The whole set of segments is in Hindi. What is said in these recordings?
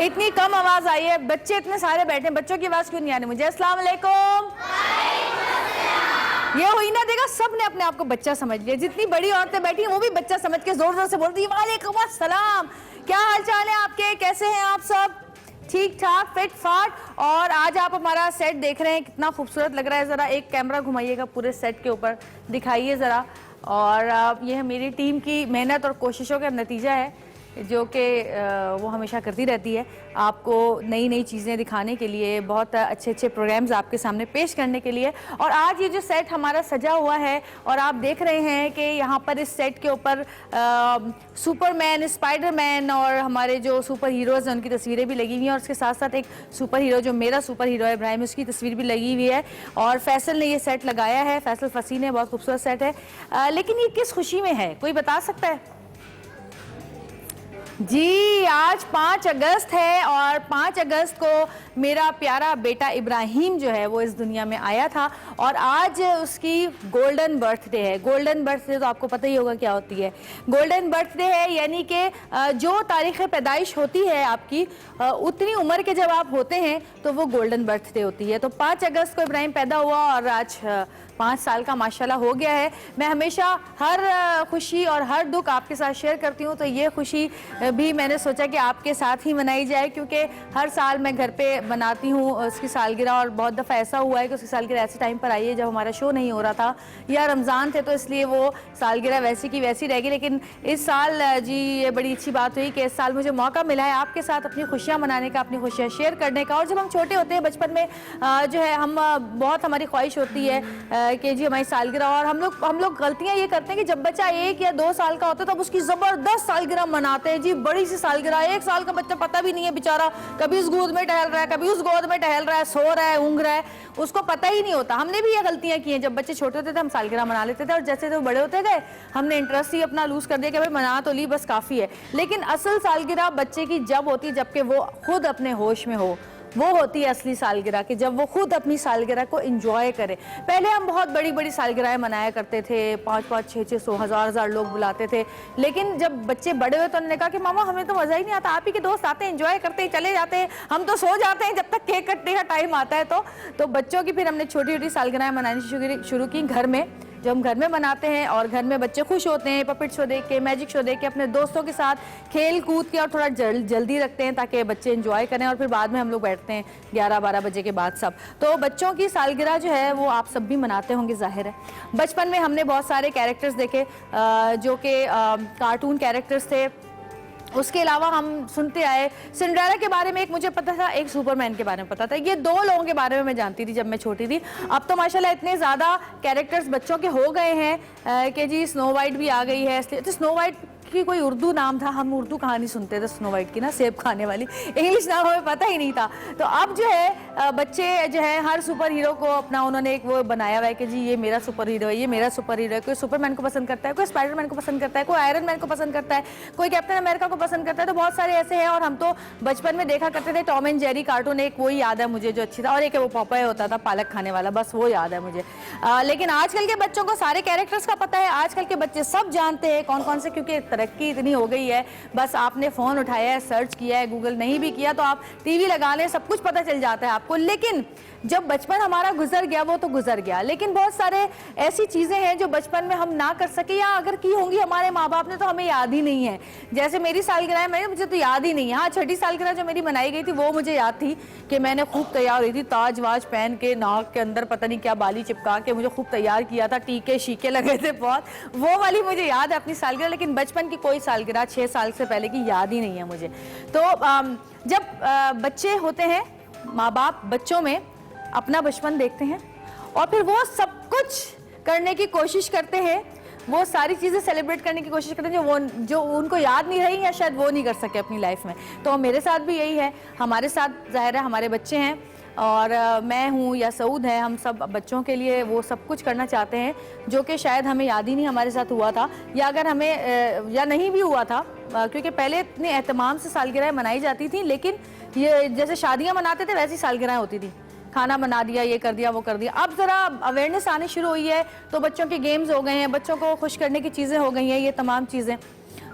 इतनी कम आवाज आई है, बच्चे इतने सारे बैठे हैं, बच्चों की आवाज क्यों नहीं आ रही मुझे? अस्सलाम वालेकुम। ये हुई ना, देखा सब ने अपने आप को बच्चा समझ लिया। जितनी बड़ी औरतें बैठी हैं वो भी बच्चा समझ के जोर जोर से बोल रही है वालेकुम अस्सलाम। क्या हाल चाल है आपके, कैसे हैं आप सब? ठीक ठाक, फिट फाट। और आज आप हमारा सेट देख रहे हैं, कितना खूबसूरत लग रहा है। ज़रा एक कैमरा घुमाइएगा पूरे सेट के ऊपर, दिखाइए ज़रा। और ये मेरी टीम की मेहनत और कोशिशों का नतीजा है, जो कि वो हमेशा करती रहती है, आपको नई नई चीज़ें दिखाने के लिए, बहुत अच्छे अच्छे प्रोग्राम्स आपके सामने पेश करने के लिए। और आज ये जो सेट हमारा सजा हुआ है और आप देख रहे हैं कि यहाँ पर इस सेट के ऊपर सुपरमैन, स्पाइडरमैन और हमारे जो सुपर हीरोज़ हैं उनकी तस्वीरें भी लगी हुई हैं। और उसके साथ साथ एक सुपर हीरो जो मेरा सुपर हीरो है इब्राहिम, उसकी तस्वीर भी लगी हुई है। और फैसल ने ये सेट लगाया है, फैसल फसी ने, बहुत खूबसूरत सेट है। लेकिन ये किस खुशी में है, कोई बता सकता है? जी, आज 5 अगस्त है और 5 अगस्त को मेरा प्यारा बेटा इब्राहिम जो है वो इस दुनिया में आया था और आज उसकी गोल्डन बर्थडे है। गोल्डन बर्थडे तो आपको पता ही होगा क्या होती है। गोल्डन बर्थडे है यानी कि जो तारीख़ पैदाइश होती है आपकी, उतनी उम्र के जब आप होते हैं तो वो गोल्डन बर्थडे होती है। तो 5 अगस्त को इब्राहिम पैदा हुआ और आज 5 साल का माशाल्लाह हो गया है। मैं हमेशा हर खुशी और हर दुख आपके साथ शेयर करती हूँ, तो ये खुशी भी मैंने सोचा कि आपके साथ ही मनाई जाए, क्योंकि हर साल मैं घर पे मनाती हूँ उसकी सालगिरह। और बहुत दफ़ा ऐसा हुआ है कि उसकी सालगिरह ऐसे टाइम पर आई है जब हमारा शो नहीं हो रहा था या रमज़ान थे, तो इसलिए वो सालगिरह वैसी की वैसी रहेगी। लेकिन इस साल जी ये बड़ी अच्छी बात हुई कि इस साल मुझे मौका मिला है आपके साथ अपनी खुशियाँ मनाने का, अपनी खुशियाँ शेयर करने का। और जब हम छोटे होते हैं बचपन में जो है हम बहुत हमारी ख्वाहिश होती है कि जी हमारी सालगिरह, और हम लोग गलतियां ये करते हैं कि जब बच्चा 1 या 2 साल का होता है तब उसकी ज़बरदस्त सालगिरह मनाते हैं। जी बड़ी सी सालगिरह, 1 साल का बच्चा पता भी नहीं है बेचारा, कभी इस गोद में टहल रहा है, कभी उस गोद में टहल रहा है, सो रहा है, ऊँघ रहा है, उसको पता ही नहीं होता। हमने भी ये गलतियां की हैं, जब बच्चे छोटे होते थे हम सालगिरह मना लेते थे और जैसे तो बड़े होते गए हमने इंटरेस्ट ही अपना लूज़ कर दिया कि भाई मना तो ली, बस काफ़ी है। लेकिन असल सालगिरह बच्चे की जब होती है जबकि वो खुद अपने होश में हो, वो होती है असली सालगिरह कि जब वो खुद अपनी सालगिरह को एंजॉय करे। पहले हम बहुत बड़ी बड़ी सालगिरह मनाया करते थे, 5-5, 6-600, 1000 लोग बुलाते थे। लेकिन जब बच्चे बड़े हुए तो उन्होंने कहा कि मामा हमें तो मज़ा ही नहीं आता, आप ही के दोस्त आते हैं, एंजॉय करते हैं, चले जाते हैं, हम तो सो जाते हैं जब तक केक कटने का टाइम आता है। तो बच्चों की फिर हमने छोटी छोटी सालगिरह मनानी शुरू की घर में। जब हम घर में बनाते हैं और घर में बच्चे खुश होते हैं, पपेट शो देख के, मैजिक शो देख के, अपने दोस्तों के साथ खेल कूद के और थोड़ा जल्दी रखते हैं ताकि बच्चे एंजॉय करें। और फिर बाद में हम लोग बैठते हैं 11-12 बजे के बाद सब। तो बच्चों की सालगिरह जो है वो आप सब भी मनाते होंगे, जाहिर है। बचपन में हमने बहुत सारे कैरेक्टर्स देखे जो कि कार्टून कैरेक्टर्स थे। उसके अलावा हम सुनते आए सिंड्रेला के बारे में, एक मुझे पता था, एक सुपरमैन के बारे में पता था। ये 2 लोगों के बारे में मैं जानती थी जब मैं छोटी थी। अब तो माशाल्लाह इतने ज़्यादा कैरेक्टर्स बच्चों के हो गए हैं कि जी स्नो वाइट भी आ गई है। तो स्नो वाइट की कोई उर्दू नाम था, हम उर्दू कहानी सुनते थे स्नो वाइट की ना, सेब खाने वाली, इंग्लिश नाम हमें पता ही नहीं था। तो अब जो है बच्चे जो है हर सुपर हीरो को अपना उन्होंने एक वो बनाया हुआ है कि जी ये मेरा सुपर हीरो है, ये मेरा सुपर हीरो है। कोई सुपरमैन को पसंद करता है, कोई स्पाइडरमैन को पसंद करता है, कोई आयरन मैन को पसंद करता है, कोई कैप्टन अमेरिका को पसंद करता है। तो बहुत सारे ऐसे हैं। और हम तो बचपन में देखा करते थे टॉम एंड जेरी कार्टून, एक वही याद है मुझे जो अच्छी था, और एक वो पॉपय होता था पालक खाने वाला, बस वो याद है मुझे। लेकिन आजकल के बच्चों को सारे कैरेक्टर्स का पता है, आजकल के बच्चे सब जानते हैं कौन कौन से, क्योंकि तरक्की इतनी हो गई है। बस आपने फोन उठाया है, सर्च किया है, गूगल नहीं भी किया तो आप टीवी लगा लें, सब कुछ पता चल जाता है आपको। लेकिन जब बचपन हमारा गुजर गया वो तो गुजर गया, लेकिन बहुत सारे ऐसी चीजें हैं जो बचपन में हम ना कर सके, या अगर की होंगी हमारे माँ बाप ने तो हमें याद ही नहीं है। जैसे मेरी सालगिरह है, मुझे तो याद ही नहीं है। हाँ, 6ठी सालगिरह जो मेरी मनाई गई थी वो मुझे याद थी कि मैंने खूब तैयार हुई थी, ताज वाज पहन के, नाक के अंदर पता नहीं क्या बाली चिपका के मुझे खूब तैयार किया था, टीके शीके लगे थे बहुत, वो वाली मुझे याद है अपनी सालगिरह। लेकिन बचपन की कोई सालगिरह 6 साल से पहले की याद ही नहीं है मुझे। तो जब बच्चे होते हैं, माँ बाप बच्चों में अपना बचपन देखते हैं और फिर वो सब कुछ करने की कोशिश करते हैं, वो सारी चीज़ें सेलिब्रेट करने की कोशिश करते हैं जो उनको याद नहीं रही या शायद वो नहीं कर सके अपनी लाइफ में। तो मेरे साथ भी यही है, हमारे साथ जाहिर है हमारे बच्चे हैं और मैं हूँ या सऊद है, हम सब बच्चों के लिए वो सब कुछ करना चाहते हैं जो कि शायद हमें याद ही नहीं हमारे साथ हुआ था, या अगर हमें या नहीं भी हुआ था, क्योंकि पहले इतने एहतमाम से सालगिरह मनाई जाती थी। लेकिन ये जैसे शादियाँ मनाते थे वैसी सालगिरह होती थी, खाना बना दिया, ये कर दिया, वो कर दिया। अब ज़रा अवेयरनेस आनी शुरू हुई है तो बच्चों के गेम्स हो गए हैं, बच्चों को खुश करने की चीज़ें हो गई हैं, ये तमाम चीज़ें।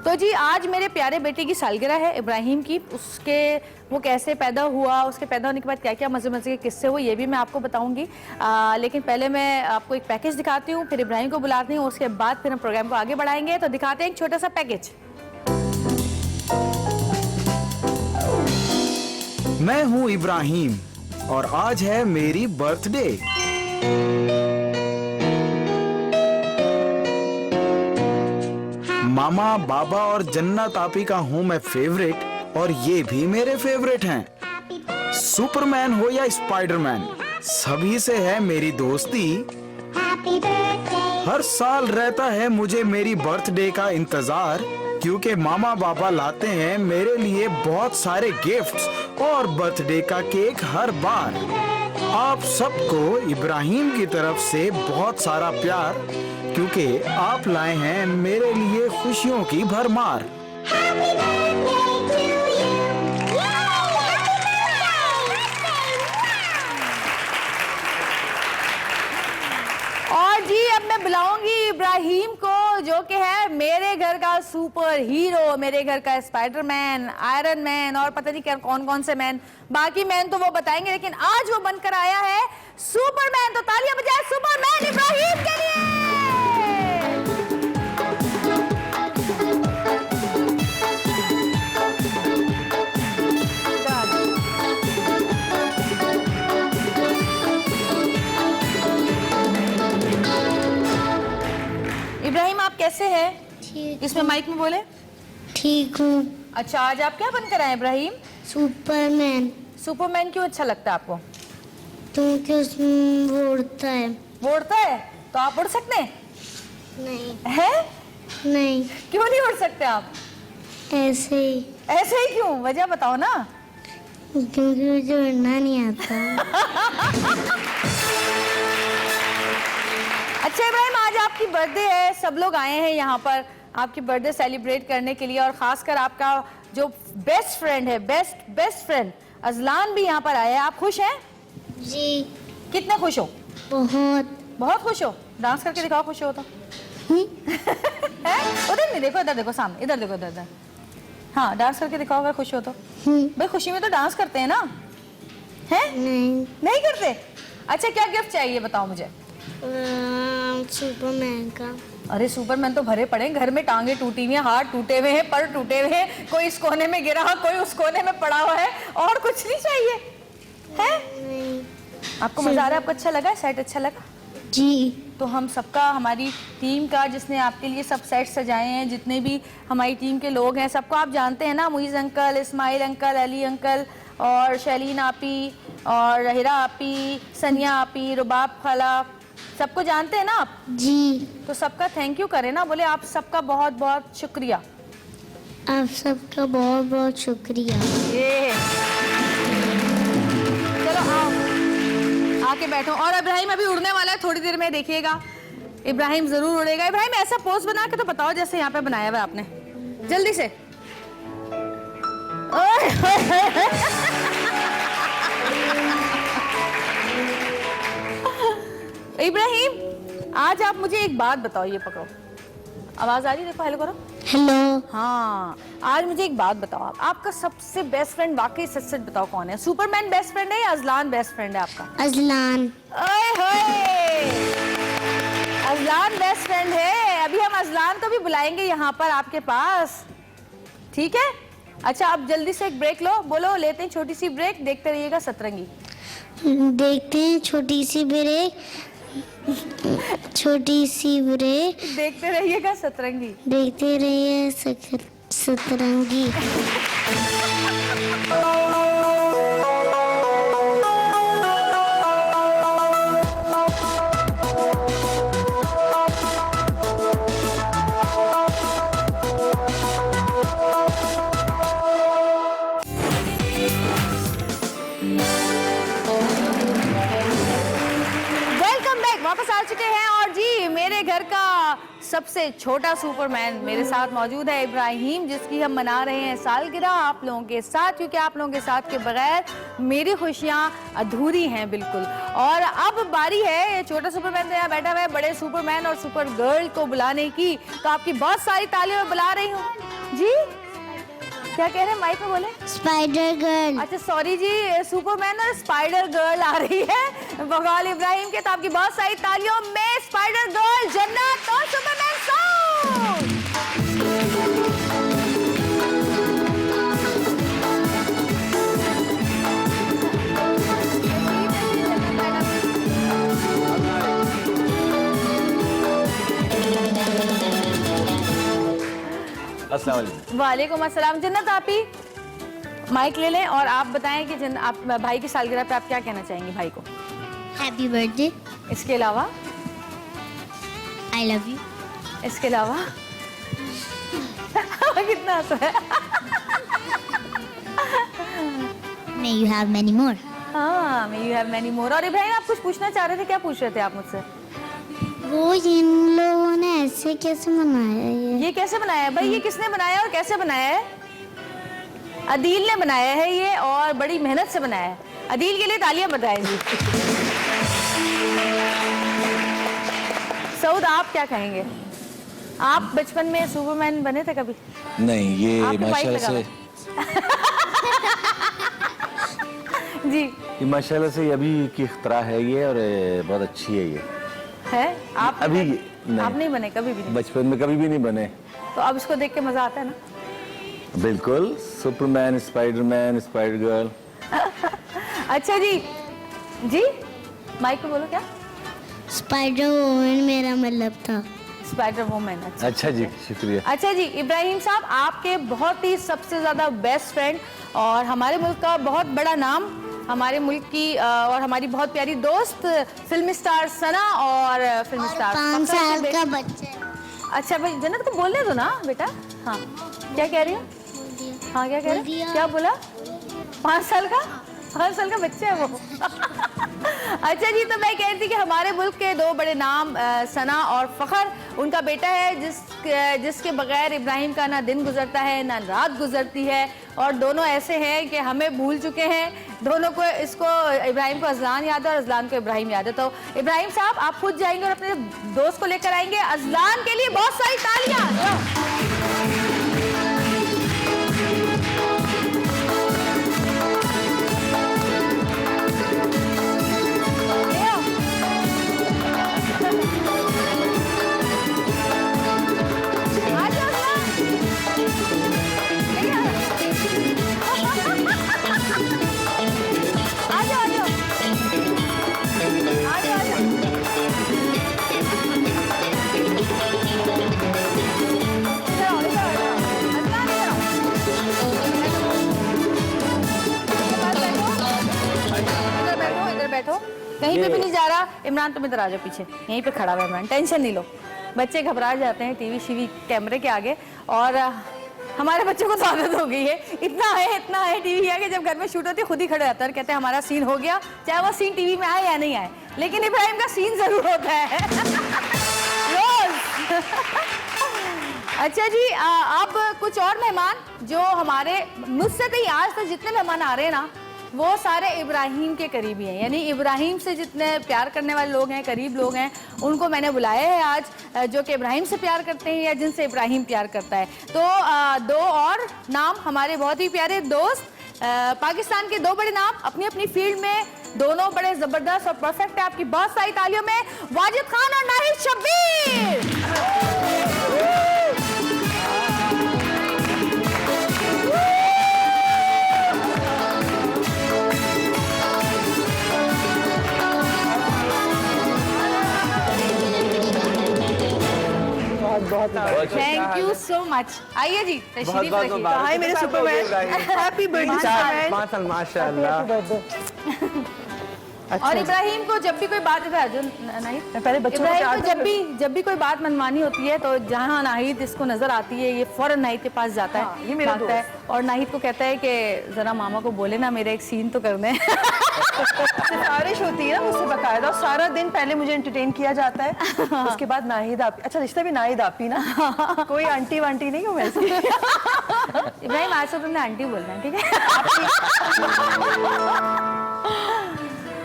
तो जी आज मेरे प्यारे बेटे की सालगिरह है, इब्राहिम की। उसके वो कैसे पैदा हुआ, उसके पैदा होने के बाद क्या क्या मज़े मज़े के किस्से हुए, ये भी मैं आपको बताऊंगी। लेकिन पहले मैं आपको एक पैकेज दिखाती हूँ, फिर इब्राहिम को बुलाती हूँ, उसके बाद फिर हम प्रोग्राम को आगे बढ़ाएंगे। तो दिखाते हैं एक छोटा सा पैकेज। मैं हूँ इब्राहिम और आज है मेरी बर्थडे। मामा, बाबा और जन्नत आपी का हूँ मैं फेवरेट, और ये भी मेरे फेवरेट हैं। सुपरमैन हो या स्पाइडरमैन, सभी से है मेरी दोस्ती। हर साल रहता है मुझे मेरी बर्थडे का इंतजार, क्योंकि मामा बाबा लाते हैं मेरे लिए बहुत सारे गिफ्ट्स और बर्थडे का केक हर बार। आप सबको इब्राहिम की तरफ से बहुत सारा प्यार, क्योंकि आप लाए हैं मेरे लिए खुशियों की भरमार। और जी अब मैं बुलाऊंगी इब्राहिम को, जो कि है मेरे घर का सुपर हीरो, मेरे घर का स्पाइडरमैन, आयरन मैन और पता नहीं क्या कौन कौन से मैन। बाकी मैन तो वो बताएंगे, लेकिन आज वो बनकर आया है सुपरमैन। तो तालियां बजाएं सुपरमैन इब्राहिम के लिए। इब्राहिम आप कैसे हैं? ठीक। इसमें माइक में बोले। ठीक हूँ। अच्छा आज आप क्या बनकर आए इब्राहिम? सुपरमैन। सुपरमैन क्यों अच्छा लगता है आपको? क्योंकि उसमें वो उड़ता है। वो उड़ता है? तो आप उड़ सकते हैं? नहीं। है? नहीं, क्यों नहीं उड़ सकते आप? ऐसे ही। ऐसे ही क्यों? वजह बताओ ना। क्योंकि मुझे उड़ना नहीं आता। अच्छा इब्राहिम आज आपकी बर्थडे है, सब लोग आए हैं यहाँ पर आपकी बर्थडे सेलिब्रेट करने के लिए, और खासकर आपका जो बेस्ट फ्रेंड है, बेस्ट फ्रेंड अजलान भी यहाँ पर आया है। आप खुश हैं? जी कितने खुश हो? बहुत खुश हो? डांस करके दिखाओ खुश हो तो। उधर नहीं देखो, इधर देखो, सामने इधर देखो, इधर। हाँ डांस करके दिखाओ अगर खुश हो तो। भाई खुशी में तो डांस करते हैं ना, हैं? नहीं करते? अच्छा क्या गिफ्ट चाहिए बताओ मुझे। सुपरमैन का। अरे सुपरमैन तो भरे पड़े घर में, टांगे टूटी हुई हैं, हाथ टूटे हुए हैं, पर टूटे हुए हैं, कोई इस कोने में गिरा हुआ, कोई उस कोने में पड़ा हुआ है, और कुछ नहीं चाहिए है? नहीं। आपको मजा आ रहा है? आपको अच्छा लगा? सेट अच्छा लगा? जी। तो हम सबका, हमारी टीम का जिसने आपके लिए सब सेट सजाए हैं, जितने भी हमारी टीम के लोग हैं, सबको आप जानते हैं ना, Muiz uncle, Ismail uncle, Ali uncle और शैलीन आपी और हिरा आपी, सनिया आपी, रुबाब खाला, सबको जानते हैं ना आप? जी। तो सबका थैंक यू करें ना, बोले आप सबका बहुत बहुत शुक्रिया। आप सबका बहुत बहुत शुक्रिया। ये चलो आओ आके बैठो। और इब्राहिम अभी उड़ने वाला है, थोड़ी देर में देखिएगा इब्राहिम जरूर उड़ेगा। इब्राहिम ऐसा पोज बना के तो बताओ जैसे यहाँ पे बनाया हुआ आपने, जल्दी से। इब्राहिम आज आप मुझे एक बात बताओ, ये पकड़ो, आवाज आ रही? देखो हेलो करो। हेलो। हाँ आज मुझे एक बात बताओ, आपका सबसे बेस्ट फ्रेंड वाकई सच सच बताओ कौन है? सुपरमैन बेस्ट फ्रेंड है या अजलान बेस्ट फ्रेंड है आपका? अजलान। ओए होए, अजलान बेस्ट फ्रेंड है। अभी हम अजलान को भी बुलाएंगे यहाँ पर आपके पास, ठीक है? अच्छा आप जल्दी से एक ब्रेक लो, बोलो लेते हैं छोटी सी ब्रेक, देखते रहिएगा सतरंगी। देखते हैं छोटी सी ब्रेक, छोटी सी ब्रेक, देखते रहिएगा सतरंगी। देखते रहिए सतरंगी। वापस आ चुके हैं, और जी मेरे घर का सबसे छोटा सुपरमैन मेरे साथ मौजूद है इब्राहिम, जिसकी हम मना रहे हैं सालगिरह आप लोगों के साथ, क्योंकि आप लोगों के साथ के बगैर मेरी खुशियां अधूरी हैं बिल्कुल। और अब बारी है, ये छोटा सुपरमैन तो यहाँ बैठा हुआ है, बड़े सुपरमैन और सुपर गर्ल को बुलाने की। तो आपकी बहुत सारी तालियों में बुला रही हूँ। जी क्या कह रहे हैं, माइक में बोले। Spider girl. अच्छा सॉरी जी, सुपरमैन और स्पाइडर गर्ल आ रही है बगौल इब्राहिम के। तो आपकी बहुत सारी तालियों में स्पाइडर गर्ल जन्नत और सुपरमैन सऊद। अस्सलाम वालेकुम। वालेकुम अस्सलाम। जन्नत आप ही माइक ले लें और आप बताएं कि आप भाई की सालगिरह पे आप क्या कहना चाहेंगे भाई को। Happy birthday. इसके अलावा आई लव यू। इसके अलावा कितना हंसा है। May you have many more. हाँ, may you have many more. और इब्राहिम आप कुछ पूछना चाह रहे थे, क्या पूछ रहे थे आप मुझसे। वो इन लोगों ने ऐसे कैसे बनाया ये कैसे बनाया है भाई, ये किसने बनाया और कैसे बनाया है। अदील ने बनाया है ये, और बड़ी मेहनत से बनाया है। अदील के लिए तालियां बजाएं जी। सऊद आप क्या कहेंगे, आप बचपन में सुपरमैन बने थे कभी। नहीं, ये आपने बाइक माशाल्लाह से जी ये माशाल्लाह से अभी की इख्तरा है ये, और बहुत अच्छी है ये। है आप अभी आप नहीं बने कभी भी नहीं। बचपन में कभी भी नहीं बने। तो अब इसको देख के मजा आता है ना। बिल्कुल, सुपरमैन, स्पाइडरमैन, स्पाइडर गर्ल। अच्छा जी, जी माइक पे बोलो। क्या स्पाइडर वुमन मेरा मतलब था। Spider woman. अच्छा जी, शुक्रिया। अच्छा जी, इब्राहिम साहब आपके बहुत ही सबसे ज़्यादा बेस्ट फ्रेंड और हमारे मुल्क का बहुत बड़ा नाम, हमारे मुल्क की और हमारी बहुत प्यारी दोस्त फिल्म स्टार सना और फिल्म स्टार 5 साल का बच्चा है। अच्छा भाई जन्नत को बोलने दो ना बेटा। हाँ क्या कह रही हो। हाँ क्या कह रही हो, क्या बोला। 5 साल का, 5 साल का बच्चा है वो। अच्छा जी, तो मैं कह रही थी कि हमारे मुल्क के 2 बड़े नाम सना और फ़खर, उनका बेटा है जिसके बगैर इब्राहिम का ना दिन गुजरता है ना रात गुजरती है, और दोनों ऐसे हैं कि हमें भूल चुके हैं। दोनों को, इसको इब्राहिम को अजलान याद है और अजलान को इब्राहिम याद है। तो इब्राहिम साहब आप खुद जाएंगे और अपने दोस्त को लेकर आएंगे। अजलान के लिए बहुत सारी तालियां। बैठो, कहीं पे भी नहीं जा रहा। इमरान तुम इधर आ जाओ पीछे, यहीं पे खड़ा हुआ इमरान, टेंशन नहीं लो। बच्चे घबरा जाते हैं टीवी शीवी कैमरे के आगे, और हमारे बच्चों को तो आदत हो गई है। इतना है टीवी आगे, जब घर में शूट होती है खुद ही खड़े रहता है, कहते हैं हमारा सीन हो गया, चाहे वो सीन टीवी में आए या नहीं आए, लेकिन इब्राहिम का सीन जरूर होता है रोज। अच्छा जी, अब कुछ और मेहमान जो हमारे मुझसे तो आज तक जितने मेहमान आ रहे हैं ना, वो सारे इब्राहिम के करीबी हैं। यानी इब्राहिम से जितने प्यार करने वाले लोग हैं, करीब लोग हैं, उनको मैंने बुलाया है आज, जो कि इब्राहिम से प्यार करते हैं या जिनसे इब्राहिम प्यार करता है। तो 2 और नाम हमारे बहुत ही प्यारे दोस्त, पाकिस्तान के 2 बड़े नाम, अपनी अपनी फील्ड में दोनों बड़े ज़बरदस्त और परफेक्ट है। आपकी बहुत सारी तालियों में वाजिद खान और Nahid Shabbir. Thank you so much. आइए जी, तशरीफ रखिए। हाय मेरे सुपरमैन, हैप्पी बर्थडे। 5 साल माशाल्लाह। और इब्राहिम को जब भी कोई बात नहीं, पहले बच्चों इब्राहिम को जब भी कोई बात मनवानी होती है, तो जहाँ नाहिद इसको नजर आती है, ये फौरन नाहिद के पास जाता है, ये मेरा भागता है और नाहिद को कहता है कि जरा मामा को बोले ना, मेरा एक सीन तो करने। सिफारिश होती है ना मुझसे बकायदा, और सारा दिन पहले मुझे एंटरटेन किया जाता है, उसके बाद नाहिद आपी। अच्छा रिश्ता भी नाहिद आपी ना, कोई आंटी वांटी नहीं हूँ मैं इसकी। इब्राहिम आज से तुमने आंटी बोलना है, ठीक है।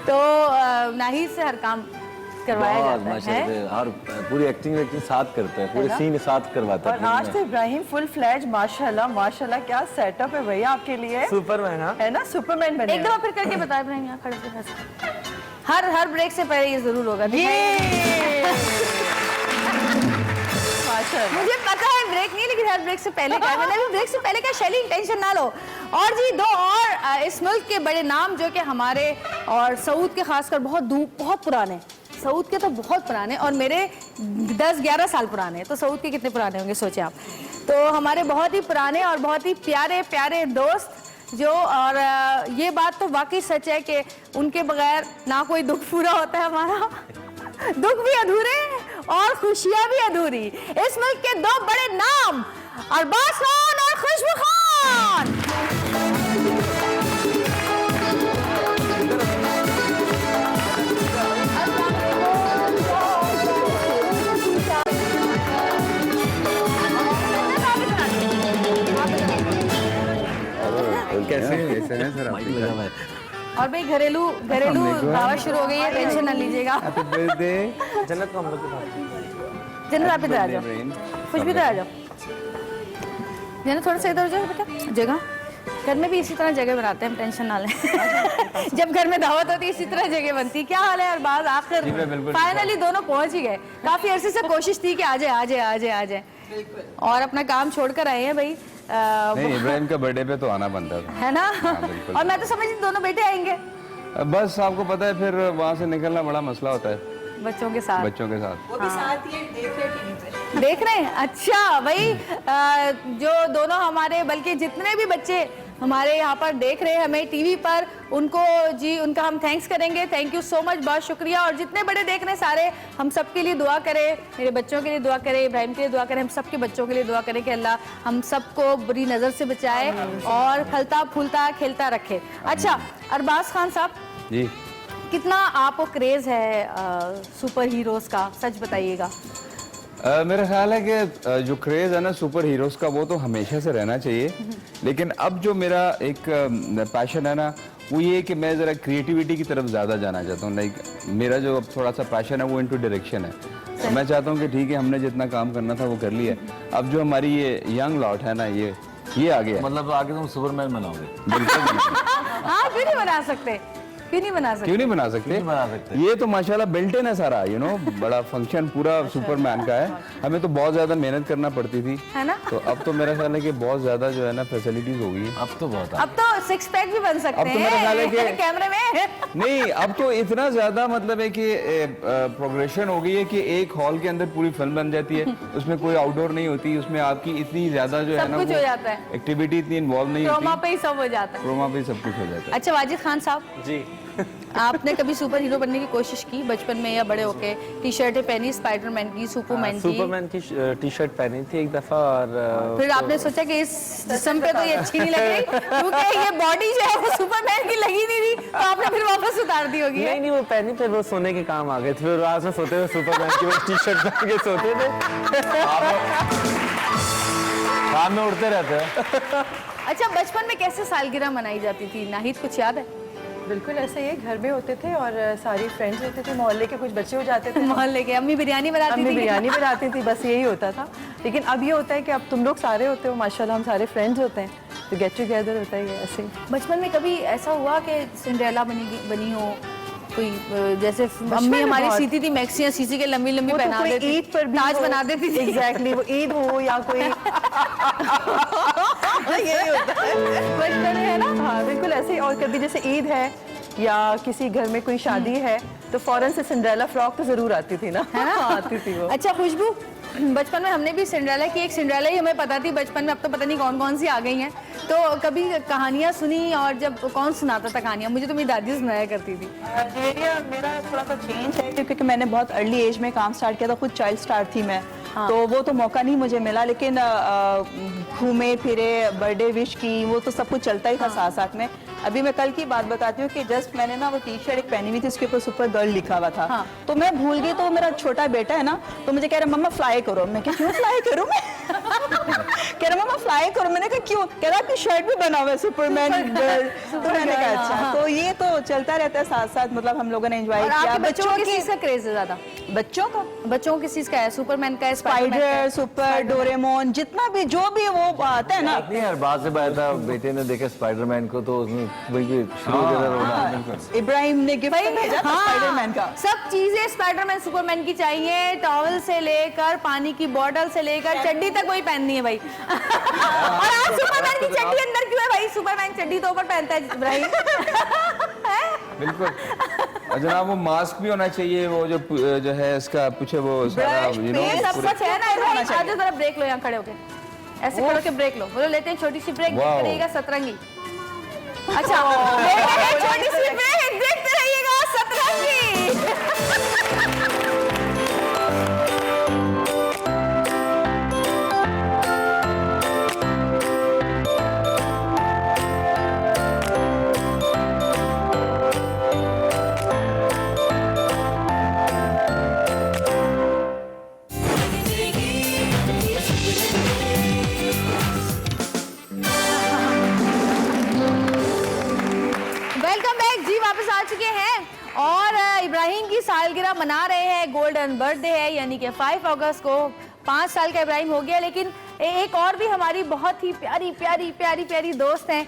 तो नाहिद से हर काम करवाया बहुत जाता है माशाल्लाह, और पूरी एक्टिंग साथ करते हैं, पूरे सीन साथ करवाता और आज तो इब्राहिम फुल फ्लैज माशाल्लाह माशाल्लाह, क्या सेटअप है भैया आपके लिए। सुपरमैन। हाँ, है ना, सुपरमैन बने। एक दफा फिर करके बताया इब्राहिम, यहाँ खड़े थे। हर ब्रेक से पहले ये जरूर होगा। माशाल्लाह। मुझे पता है ब्रेक नहीं, लेकिन हर ब्रेक से पहले क्या है, मैंने अभी ब्रेक से पहले क्या, शैली टेंशन ना लो। और जी दो और इस मुल्क के बड़े नाम जो कि हमारे और सऊद के खासकर बहुत पुराने, सऊद के तो बहुत पुराने और मेरे 10-11 साल पुराने, तो सऊद के कितने पुराने होंगे सोचे आप। तो हमारे बहुत ही पुराने और बहुत ही प्यारे प्यारे दोस्त जो, और ये बात तो वाकई सच है कि उनके बगैर ना कोई दुख पूरा होता है हमारा, दुख भी अधूरे और खुशियां भी अधूरी। इस मुल्क के दो बड़े नाम, अरबाज खान और खुशबू खान। कैसे हैं सर आप? लगा हुआ है। और भाई घरेलू दावत शुरू हो गई है, टेंशन ना लीजिएगा। Happy birthday. जन्नत को हम लोग के साथ। जन्नत आप इधर आ जाओ, खुश भी इधर आ जाओ। जन्नत थोड़ा सा इधर हो जाओ बेटा, जगह घर में भी इसी तरह जगह बनाते हैं, टेंशन ना लें। जब घर में दावत होती है इसी तरह जगह बनती है। क्या हाल है अरबाज? आखिर फाइनली दोनों पहुंच ही गए। काफी अरसे से कोशिश थी कि आ जाए और अपना काम छोड़कर आए हैं भाई। नहीं, इब्राहिम का बर्थडे पे तो आना बनता था, है ना। बिल्कुल। और मैं तो समझी दोनों बेटे आएंगे बस आपको पता है फिर वहाँ से निकलना बड़ा मसला होता है बच्चों के साथ। बच्चों के साथ। देख रहे हैं, अच्छा भाई जो दोनों हमारे, बल्कि जितने भी बच्चे हमारे यहाँ पर देख रहे हैं हमें टीवी पर, उनको जी उनका हम थैंक्स करेंगे। थैंक यू सो मच, बहुत शुक्रिया। और जितने बड़े देख रहे हैं सारे, हम सबके लिए दुआ करें, मेरे बच्चों के लिए दुआ करें, इब्राहिम के लिए दुआ करें, हम सबके बच्चों के लिए दुआ करें कि अल्लाह हम सबको बुरी नज़र से बचाए और फलता फूलता खेलता रखे। अच्छा अरबाज खान साहब जी, कितना आपको क्रेज है सुपर हीरोज का, सच बताइएगा। मेरा ख्याल है कि जो क्रेज़ है ना सुपर हीरोज का, वो तो हमेशा से रहना चाहिए, लेकिन अब जो मेरा एक पैशन है ना, वो ये है कि मैं ज़रा क्रिएटिविटी की तरफ ज़्यादा जाना चाहता हूँ। लाइक मेरा जो अब थोड़ा सा पैशन है वो इनटू डायरेक्शन है। तो मैं चाहता हूँ कि ठीक है, हमने जितना काम करना था वो कर लिया, अब जो हमारी ये यंग लॉट है ना, ये आ गया। मतलब आगे तुम सुपरमैन बनाओगे? बिल्कुल बनाएंगे। हाँ क्यों नहीं बना सकते, क्यों नहीं बना सकते? क्यों नहीं बना सकते? ये तो माशाल्लाह बिल्ट इन है सारा, बड़ा फंक्शन पूरा सुपरमैन का है। हमें तो बहुत ज्यादा मेहनत करना पड़ती थी, है ना। तो अब तो मेरा ख्याल है कि बहुत ज्यादा जो है ना फैसिलिटीज हो गई है। अब तो बहुत अब तो 6 पैक भी बन सकते अब तो मेरा ख्याल है हैं कि कैमरे में। नहीं, अब तो इतना ज्यादा मतलब है कि प्रोग्रेशन हो गई है कि एक हॉल के अंदर पूरी फिल्म बन जाती है, उसमें कोई आउटडोर नहीं होती, उसमें आपकी इतनी ज्यादा जो है सब ना कुछ हो जाता है, एक्टिविटी इतनी इन्वॉल्व नहीं क्रोमा होती, पे ही सब हो जाता है। क्रोमा पे सब कुछ हो जाता है। अच्छा वाजिद खान साहब जी, आपने कभी सुपर हीरो बनने की कोशिश की बचपन में या बड़े होके? टी शर्टें पहनी स्पाइडरमैन की, सुपरमैन की? सुपरमैन की टी शर्ट पहनी थी एक दफा, और फिर आपने सोचा कि इस जिस्म पे तो ये अच्छी नहीं लग रही, क्योंकि ये बॉडी जो है वो सुपरमैन की लगी नहीं थी, तो आपने फिर वापस उतार दी होगी। नहीं वो पहनी, फिर वो सोने के काम आ गए थे, फिर रात में सोते हुए सुपरमैन की वो टी शर्ट पहन के सोते थे। शाम में उड़ते रहते हैं। अच्छा बचपन में कैसे सालगिरह मनाई जाती थी, नाहिद कुछ याद है? बिल्कुल ऐसे ही, घर में होते थे और सारी फ्रेंड्स होते थे, मोहल्ले के कुछ बच्चे हो जाते थे, मोहल्ले के अम्मी बिरयानी बनाती अम्मी थी। बिरयानी बनाती थी, बस यही होता था। लेकिन अब ये होता है कि अब तुम लोग सारे होते हो माशाल्लाह, हम सारे फ्रेंड्स होते हैं, तो गेट टुगेदर होता है ऐसे ही। बचपन में कभी ऐसा हुआ कि सिंड्रेला बनी हो कोई, जैसे अम्मी में हमारी बहुत। सीती थी मैक्सियां, सीसी के लंबी लंबी वो तो पहना कोई देती, ईद पर भी ताज हो, बना देती थी। एग्जैक्टली, वो ईद हो या कोई यही होता है बचपन में, है ना। हाँ बिल्कुल ऐसे ही। और कभी जैसे ईद है या किसी घर में कोई शादी है, तो फौरन से सिंड्रेला फ्रॉक तो जरूर आती थी ना, है ना। आती थी वो। अच्छा खुशबू, बचपन में हमने भी सिंड्रेला की, एक सिंड्रेला ही हमें पता थी बचपन में, अब तो पता नहीं कौन कौन सी आ गई हैं। तो कभी कहानियाँ सुनी, और जब कौन सुनाता था कहानियाँ? मुझे तो मेरी दादी सुनाया करती थी। मेरा थोड़ा सा चेंज है, क्योंकि मैंने बहुत अर्ली एज में काम स्टार्ट किया था, खुद चाइल्ड स्टार थी मैं। तो वो तो मौका नहीं मुझे मिला, लेकिन घूमे फिरे, बर्थडे विश की, वो तो सब कुछ चलता ही था साथ साथ में। अभी मैं कल की बात बताती हूँ कि जस्ट मैंने ना वो टी शर्ट एक पहनी हुई थी, उसके ऊपर सुपर गर्ल लिखा हुआ था। तो मैं भूल गई, तो मेरा छोटा बेटा है ना, तो मुझे कह रहा मम्मा फ्लाई करो। मैं क्यों फ्लाई करूँ मैं? कह रहा मम्मा फ्लाई करो। मैंने कहा क्यों? कह रहा आपकी शर्ट भी बना हुआ है सुपरमैन गर्ल। तो मैंने कहा अच्छा। तो ये तो चलता रहता है साथ साथ, मतलब हम लोगों ने एंजॉय और किया। आपके बच्चों को किस चीज का क्रेज है ज्यादा? बच्चों का बच्चों को किस चीज का है? सुपरमैन का है, स्पाइडरमैन का स्पाइडर, है? सुपर, डोरेमोन, जितना भी जो भी वो आता है ना। नहीं यार, बात से बात था, बेटे ने देखा स्पाइडरमैन को तो उसने बिल्कुल शुरू कर दिया रोना। इब्राहिम ने गिफ्ट भेजा था स्पाइडरमैन का। सब चीजें स्पाइडरमैन सुपरमैन की चाहिए, टॉवल से लेकर पानी की बोतल से लेकर चड्डी तक वही पहननी है भाई। और आज सुपरमैन की चड्डी अंदर क्यों है भाई? सुपरमैन चड्डी तो ऊपर पहनता है इब्राहिम। बिल्कुल। और जनाब वो मास्क भी होना चाहिए, वो जो है इसका पीछे वो सारा ये सब कुछ है ना इब्राहिम। आज जरा ब्रेक लो, यहाँ खड़े होके ऐसे खड़े होके ब्रेक लो। बोलो लेते हैं छोटी सी ब्रेक, देखते रहिएगा सतरंगी। अच्छा लेते हैं छोटी सी ब्रेक, देखते रहिएगा सतरंगी। वेलकम बैक जी, वापस आ चुके हैं और इब्राहिम की सालगिरह मना रहे हैं। गोल्डन बर्थडे है, यानी कि 5 अगस्त को 5 साल का इब्राहिम हो गया। लेकिन एक और भी हमारी बहुत ही प्यारी प्यारी प्यारी प्यारी दोस्त हैं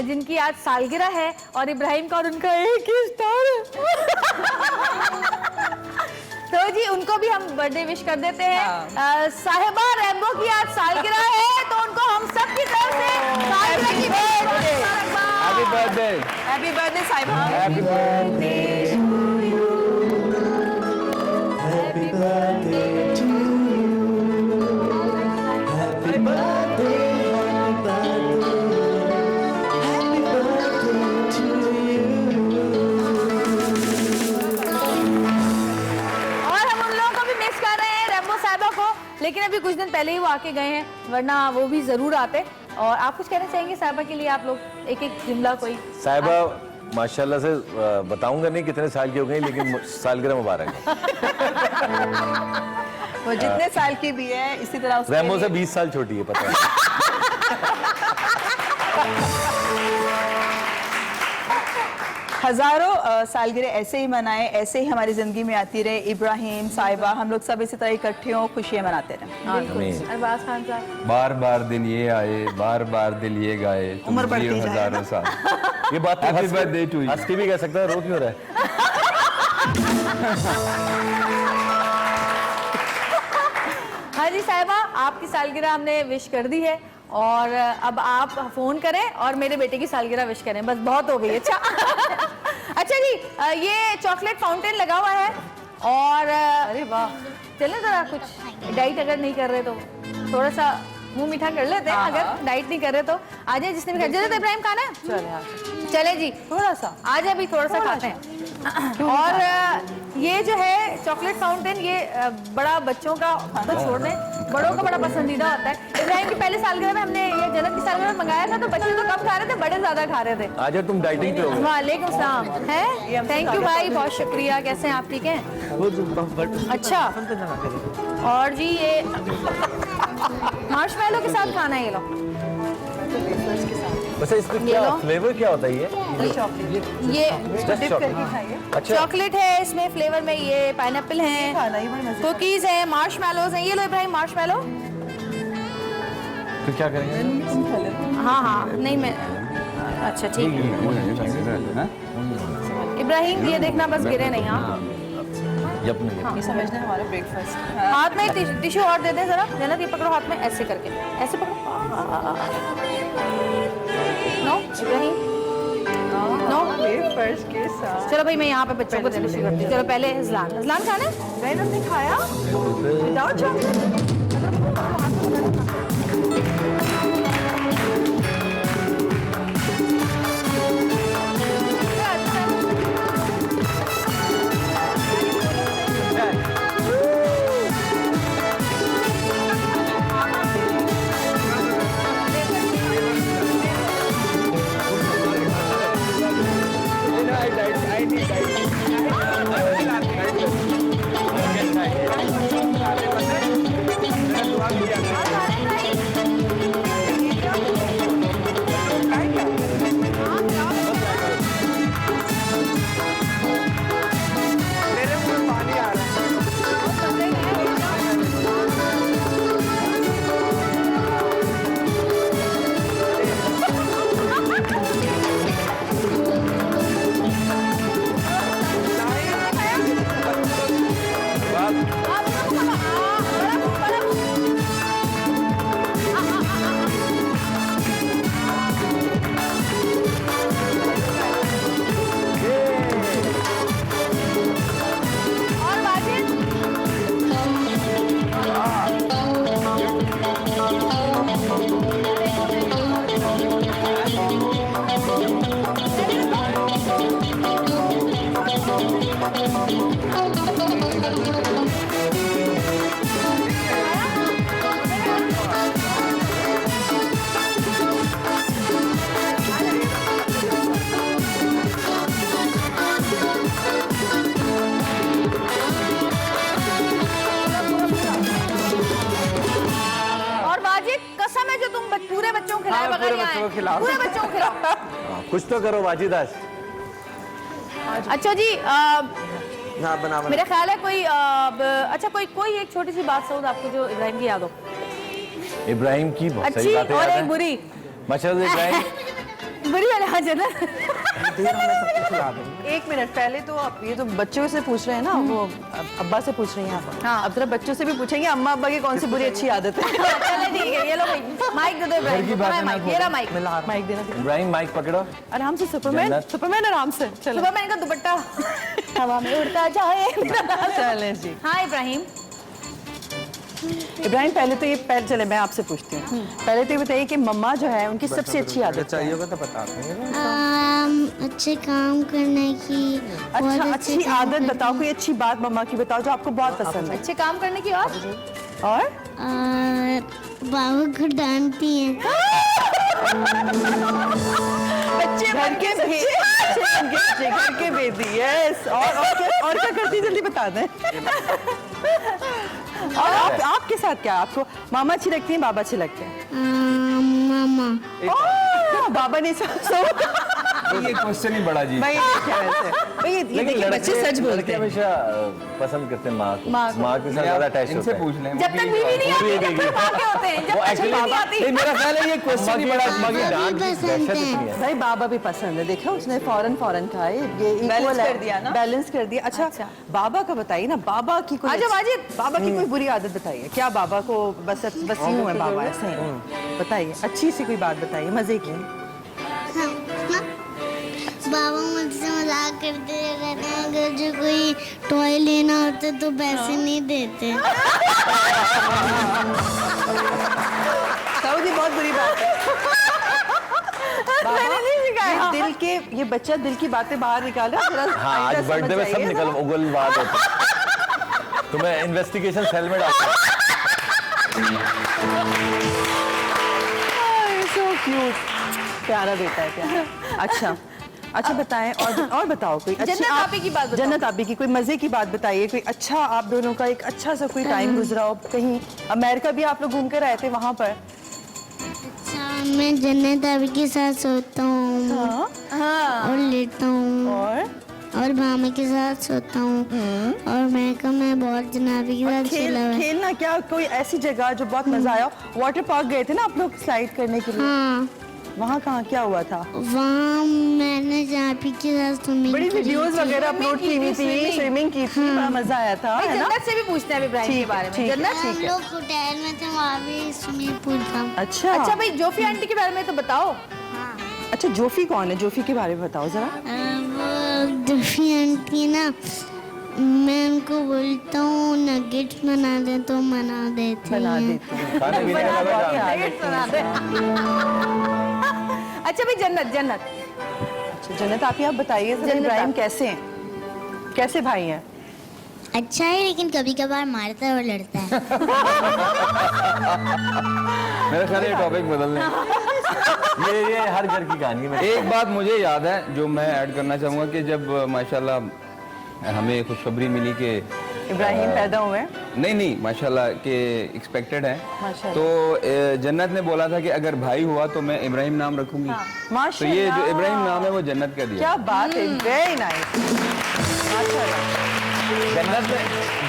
जिनकी आज सालगिरह है और इब्राहिम का और उनका एक ही स्टार है। तो जी उनको भी हम बर्थडे विश कर देते हैं। साहिबा रैम्बो की आज सालगिरह है, तो उनको हम सब की तरफ से सालगिरह की हैप्पी बर्थडे। हैप्पी बर्थडे साहिबा। Happy birthday. Happy birthday to you. Happy birthday, happy birthday. Happy birthday to you. और हम उन लोगों को भी मिस कर रहे हैं, रैम्बो साहिबा को, लेकिन अभी कुछ दिन पहले ही वो आके गए हैं, वरना वो भी जरूर आते। और आप कुछ कहना चाहेंगे साहिबा के लिए? आप लोग एक एक जुमला कोई। साहिबा माशाल्लाह से बताऊंगा नहीं कितने साल की हो गई, लेकिन सालगिरह मुबारक है। वो जितने साल की भी है इसी तरह उसके रैमो से लिए- 20 साल छोटी है, पता है। हजारों सालगिरह ऐसे ही मनाए, ऐसे ही हमारी जिंदगी में आती रहे। इब्राहिम, साहिबा, हम लोग सब इसी तरह इकट्ठे हों, खुशियां मनाते रहे। आमीन। अरबाज खान साहब। बार बार दिन ये आए, बार बार दिल ये गाए, तुम उम्र बढ़ती जियो जाए हजारों साल। ये बात Happy birthday to you. हंस के भी कह सकता है, रो क्यों रहा है? हाँ जी साहिबा, आपकी सालगिरह हमने विश कर दी है और अब आप फोन करें और मेरे बेटे की सालगिरह विश करें, बस बहुत हो गई। अच्छा अच्छा जी, ये चॉकलेट फाउंटेन लगा हुआ है और अरे वाह, चलें जरा कुछ डाइट अगर नहीं कर रहे तो थोड़ा सा मुंह मीठा कर लेते हैं। अगर डाइट नहीं कर रहे तो आ जाए, जिसने भी खाया। जरूरत इब्राहिम खाना है? चले जी, थोड़ा सा आ जाए, अभी थोड़ा सा खाते हैं। और ये जो है चॉकलेट फाउंटेन, ये बड़ा बच्चों का तो छोड़ दें, बड़ों का बड़ा पसंदीदा होता है। इब्राहिम की पहले सालगिरह में हमने ये जन्नत की सालगिरह में मंगाया था, तो बच्चे तो कम खा रहे थे, बड़े ज्यादा खा रहे थे। आज तुम डाइटिंग पे हो गए। वालेकुम सलाम। है, थैंक यू भाई, बहुत शुक्रिया। कैसे हैं आप? ठीक हैं? अच्छा, और जी ये मार्शमेलो के साथ खाना है, ये लो। वैसे इसमें ये क्या लो। फ्लेवर क्या होता है ये? ये Just chocolate। अच्छा, चॉकलेट है इसमें, फ्लेवर में ये पाइनएप्पल है, कुकीज है, मार्शमेलोज हैं। ये लो इब्राहिम मार्शमेलो। तो क्या करेंगे? हाँ हाँ, नहीं मैं, अच्छा ठीक है इब्राहिम, ये देखना बस गिरे नहीं। हाँ, जब नहीं ये समझना हमारा ब्रेकफास्ट। हाथ में टिश्यू और दे दें जरा। जन्नत, ये पकड़ो हाथ में, ऐसे करके, ऐसे पकड़ो। No Ibrahim, no. ब्रेकफास्ट के साथ चलो भाई, मैं यहाँ पे बच्चों को देना शुरू करती हूँ। चलो पहले हिजलान, हिजलान खाना है? मैंने हमने खाया विदाउट चॉकलेट। और वाजिद कसम है जो तुम पूरे बच्चों को खिलाए हाँ, बगैर पूरे यहाँ बच्चों को आए। खिलाओ। पूरे बच्चों को खिलाओ। हाँ, कुछ तो करो वाजिद आज। अच्छा जी ना बना मेरा ख्याल है कोई अच्छा कोई एक छोटी सी बात सऊद आपको जो इब्राहिम की याद हो। इब्राहिम की बहुत अच्छी सही बातें और याद एक हैं। बुरी। माशाल्लाह इब्राहिम बुरी वाले हाँ जन्नत। एक मिनट, पहले तो आप ये तो बच्चों से पूछ रहे हैं ना, वो अब्बा से पूछ रही हैं आप। हाँ। अब जरा बच्चों से भी पूछेंगे अम्मा अब्बा की कौन सी बुरी अच्छी आदत है। चलो ठीक है ये लो भाई माइक दे दो इब्राहिम को। तुम्हारा माइक ये रहा माइक। माइक देना इब्राहिम माइक पकड़ो। आराम से, सुपरमैन जन्नत। सुपरमैन आराम से चलो। सुपरमैन का दुपट्टा हवा में उड़ता जाए। चलें जी। हाँ इब्राहिम इब्राहिम पहले तो ये चले मैं आपसे पूछती हूँ, पहले तो ये बताइए कि मम्मा जो है उनकी सबसे अच्छी आदत क्या है? चाहिए होगा तो बताते हैं। अच्छे काम करने की बहुत अच्छा, अच्छे अच्छी काम आदत बताओ, कोई अच्छी बात मम्मा की बताओ जो आपको बहुत पसंद है। अच्छे काम करने की और और बाबू को डांटती हैं। बच्चे घर के घर के बेबी। यस। और क्या करती जल्दी बता दें। और आपके साथ क्या, आपको मामा अच्छी लगती हैं बाबा अच्छे लगते हैं? मामा बाबा नहीं ये क्वेश्चन ही बड़ा जी। भाई ये देखिए बच्चे सच बोलते लड़के हैं। हमेशा पसंद करते हैं माँ को। माँ को। माँ के साथ ज्यादा अटैच होते इनसे हैं। पूछ लें। जब तक बीवी नहीं आती ये जब देखिए। तक माँ के होते हैं जब वो तक एक्चुअली बीवी नहीं आती। नहीं, मेरा ख्याल है ये क्वेश्चन ही बड़ा माँ की डांट की पसंद दहशत है। इतनी है। भाई बाबा भी पसंद है, देखो उसने फौरन कहा है ये Balance equal है, कर दिया ना? बैलेंस कर दिया। अच्छा बाबा का बताइए ना, बाबा की कोई आजा वाजिद। बाबा की कोई बुरी आदत बताइए। क्या बाबा को बस यूं है बाबा ऐसे ही? बताइए अच्छी सी कोई बात बताइए मजे की। बाबा मुझसे मजाक करते रहते हैं, अगर जो कोई टॉय लेना होता तो पैसे नहीं देते। सऊदी बहुत बुरी बात है। मैंने नहीं सिखाया। ये बच्चा दिल की बातें बाहर निकाल रहा है। जरा हाँ आज आइंदा बर्थडे में समझ सब जाइए निकल जरा। उगल बात होती है। तुम्हें इन्वेस्टिगेशन सेल में डालते So cute। प्यारा बेटा है प्यारा। अच्छा बताएं और बताओ कोई अच्छी जन्नत आपी की बात बताओ। जन्नत आपी की कोई मजे की बात बताइए, कोई अच्छा आप दोनों का एक अच्छा सा कोई टाइम गुजरा हो। कहीं अमेरिका भी आप लोग घूम कर आए थे, वहां पर अच्छा मैं जन्नत अभी के साथ सोता हूँ और लेटता हूँ और मामा के साथ सोता हूँ और मैं बहुत जनाबी के साथ सोता हूँ। खेलना क्या कोई ऐसी जगह जो बहुत मजा आया? वाटर पार्क गए थे ना आप लोग स्लाइड करने के लिए, हाँ वहाँ कहाँ क्या हुआ था? वहाँ मैंने जनाबी के साथ स्विमिंग बड़ी करी वीडियोस थी। वगैरह अपलोड की हुई थी, स्विमिंग की थी, बड़ा मजा आया था, भाई, है ना? जन्नत से भी पूछते हैं अब इब्राहिम के ठीक है, बारे में। ठीक है। जन्नत हम लोग होटल में थे, वहाँ भी स्विमिंग पूल था। अच्छा अच्छा भाई जोफी आंटी के बारे में तो बताओ। अच्छा जोफी कौन है? जोफी के बारे में बताओ जरा। वो दूसरी आंटी ना, मैं उनको बोलता हूँ नगेट्स बना दे तो बना देती बना हैं। देती हूँ। खाने पीने का लगा काम। Nuggets बना दे। अच्छा भाई जन्नत अच्छा जन्नत आप बताइए जरा, जन्नत इब्राहिम आप। कैसे हैं, कैसे भाई हैं? अच्छा है लेकिन कभी कभार मारता है और लड़ता है। मेरा ख्याल है ये टॉपिक बदलने। ये हर घर की कहानी है। एक बात मुझे याद है जो मैं ऐड करना चाहूँगा कि जब माशाल्लाह हमें खुशखबरी मिली कि इब्राहिम पैदा हुए हैं। नहीं माशाल्लाह के एक्सपेक्टेड है, माशाल्लाह। तो जन्नत ने बोला था कि अगर भाई हुआ तो मैं इब्राहिम नाम रखूंगी। तो माशाल्लाह। ये जो इब्राहिम नाम है वो जन्नत का दिया। क्या बात है, वेरी नाइस। माशाल्लाह।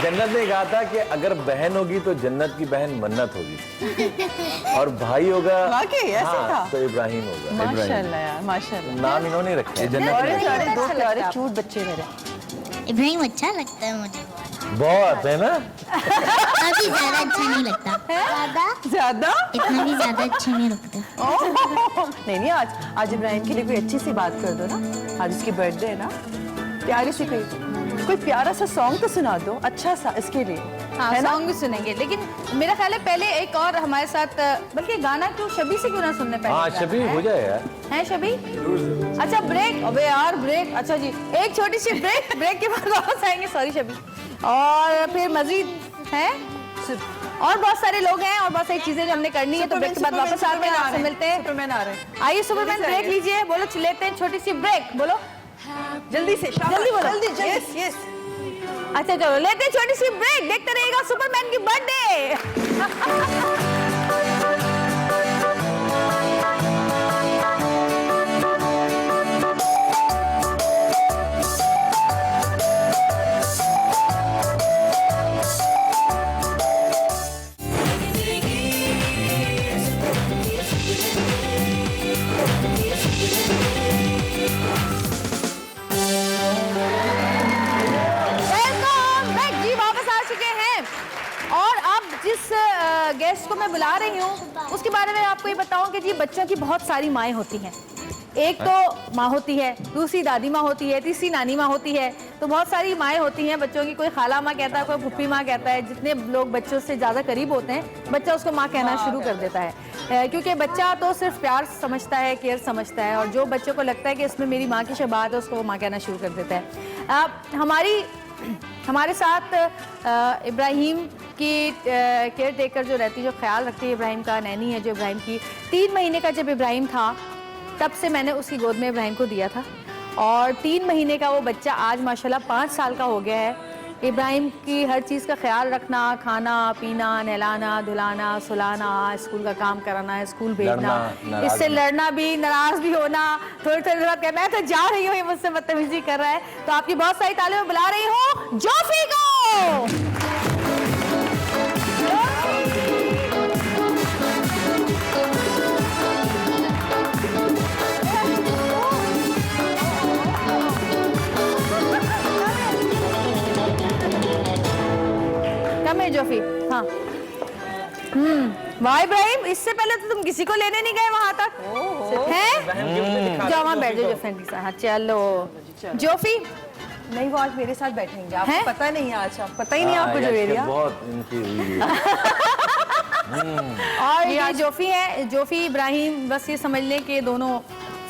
जन्नत ने कहा था कि अगर बहन होगी तो जन्नत की बहन मन्नत होगी और भाई होगा वाकई ऐसा हाँ, था? तो इब्राहिम होगा। माशाल्लाह यार माशाल्लाह। नाम इन्होंने रखे हैं। जन्नत और का सारे दो अच्छा प्यारे लगता है क्यूट बच्चे मेरे। इब्राहिम अच्छा लगता है मुझे, बहुत है ना। अभी ज्यादा अच्छा नहीं लगता। ज्यादा इतना भी ज्यादा अच्छा नहीं लगता। नहीं आज इब्राहिम के लिए कोई अच्छी सी बात कर दो ना, आज उसकी बर्थडे है ना, प्यारी सी कोई प्यारा सा सॉन्ग तो सुना दो अच्छा सा इसके लिए। हाँ सॉन्ग भी सुनेंगे, लेकिन मेरा ख्याल है पहले एक और हमारे साथ, बल्कि गाना क्यों शबी से क्यों ना सुनने पहले? हाँ गाना, शबी है? हो जाए यार। है शबी? अच्छा ब्रेक, अबे यार ब्रेक, अच्छा जी एक छोटी सी ब्रेक, ब्रेक के बाद वापस आएंगे, सॉरी शबी। और फिर मजीद है और बहुत सारे लोग हैं और बहुत सारी चीजें जो हमने करनी है, तो ब्रेक के बाद वापस आते हैं, आपसे मिलते हैं। सुपरमैन आ रहे हैं, आइए सुपरमैन ब्रेक लीजिए, बोलो लेते हैं छोटी सी ब्रेक, बोलो जल्दी से, जल्दी बोलो। जल्दी। Yes yes. अच्छा चलो लेते हैं छोटी सी ब्रेक, देखते रहिएगा सुपरमैन की बर्थडे। वेलकम बैक जी, वापस आ चुके हैं। और अब जिस गेस्ट को मैं बुला रही हूँ उसके बारे में आपको ये बताऊं कि जी बच्चों की बहुत सारी माएँ होती हैं। एक तो माँ होती है, दूसरी दादी माँ होती है, तीसरी नानी माँ होती है, तो बहुत सारी माएँ होती हैं बच्चों की। कोई खाला माँ कहता है, कोई फुप्पी माँ कहता है। जितने लोग बच्चों से ज़्यादा करीब होते हैं बच्चा उसको माँ कहना शुरू कर देता है, क्योंकि बच्चा तो सिर्फ प्यार समझता है, केयर समझता है, और जो बच्चों को लगता है कि इसमें मेरी माँ की शबात है उसको वो माँ कहना शुरू कर देता है। हमारे साथ इब्राहिम की केयर टेकर जो रहती है, जो ख्याल रखती है इब्राहिम का, नैनी है जो इब्राहिम की। 3 महीने का जब इब्राहिम था तब से मैंने उसकी गोद में इब्राहिम को दिया था, और 3 महीने का वो बच्चा आज माशाल्लाह 5 साल का हो गया है। इब्राहिम की हर चीज़ का ख्याल रखना, खाना पीना, नहलाना धुलाना, सुलाना, स्कूल का काम कराना, स्कूल भेजना, इससे लड़ना भी, नाराज़ भी होना, थोड़ी थोड़ी बात कहना, मैं तो जा रही हूँ, ये मुझसे बदतमीजी कर रहा है। तो आपकी बहुत सारी तालियों में बुला रही हूँ जोफी को। कम है जोफी, हाँ। वाह इब्राहिम, इससे पहले तो तुम किसी को लेने नहीं गए वहां तक, हैं? जाओ वहाँ बैठ जाओ जोफी के साथ। हाँ चलो जोफी। नहीं, वो आज मेरे साथ बैठेंगे, आपको हैं? पता नहीं, आज आप पता ही नहीं आपको यार, जवेरिया। बहुत इनकी हुई है। और ये जोफी है, जोफी इब्राहिम, बस ये समझ लें कि दोनों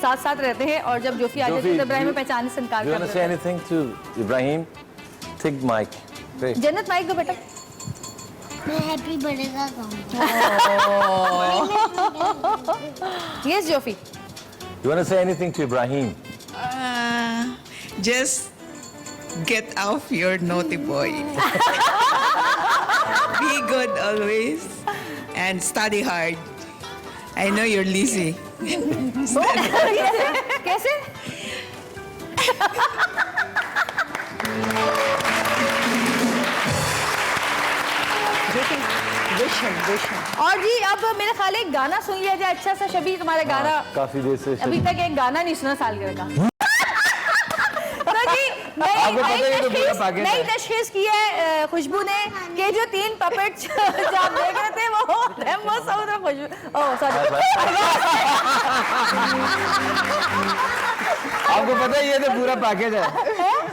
साथ साथ रहते हैं, और जब जोफी आ जाती है तो इब्राहिम में पहचानने से इनकार Do you कर want to say देता है। anything to Ibrahim? Take mic. Great. जन्नत माइक दो बेटा। मैं हैप्पी बर्थडे का गाऊंगी। Yes जोफी। You want to say anything to Ibrahim? Just get off your naughty boy. Be good always and study hard. I know you're lazy. कैसे? और जी अब मेरे ख्याल है एक गाना सुन लिया जाए अच्छा सा। शबी तुम्हारा गाना काफी देर से अभी तक एक गाना नहीं सुना सालगिरह का। तो जी आपको पता है ये तो पूरा पैकेज नई है। तशखीस की है खुशबू ने कि जो 3 पपेट जो आप देख रहे थे वो रेमो सऊद और खुशबू, ओह सॉरी, आपको पता है ये तो पूरा पैकेज है,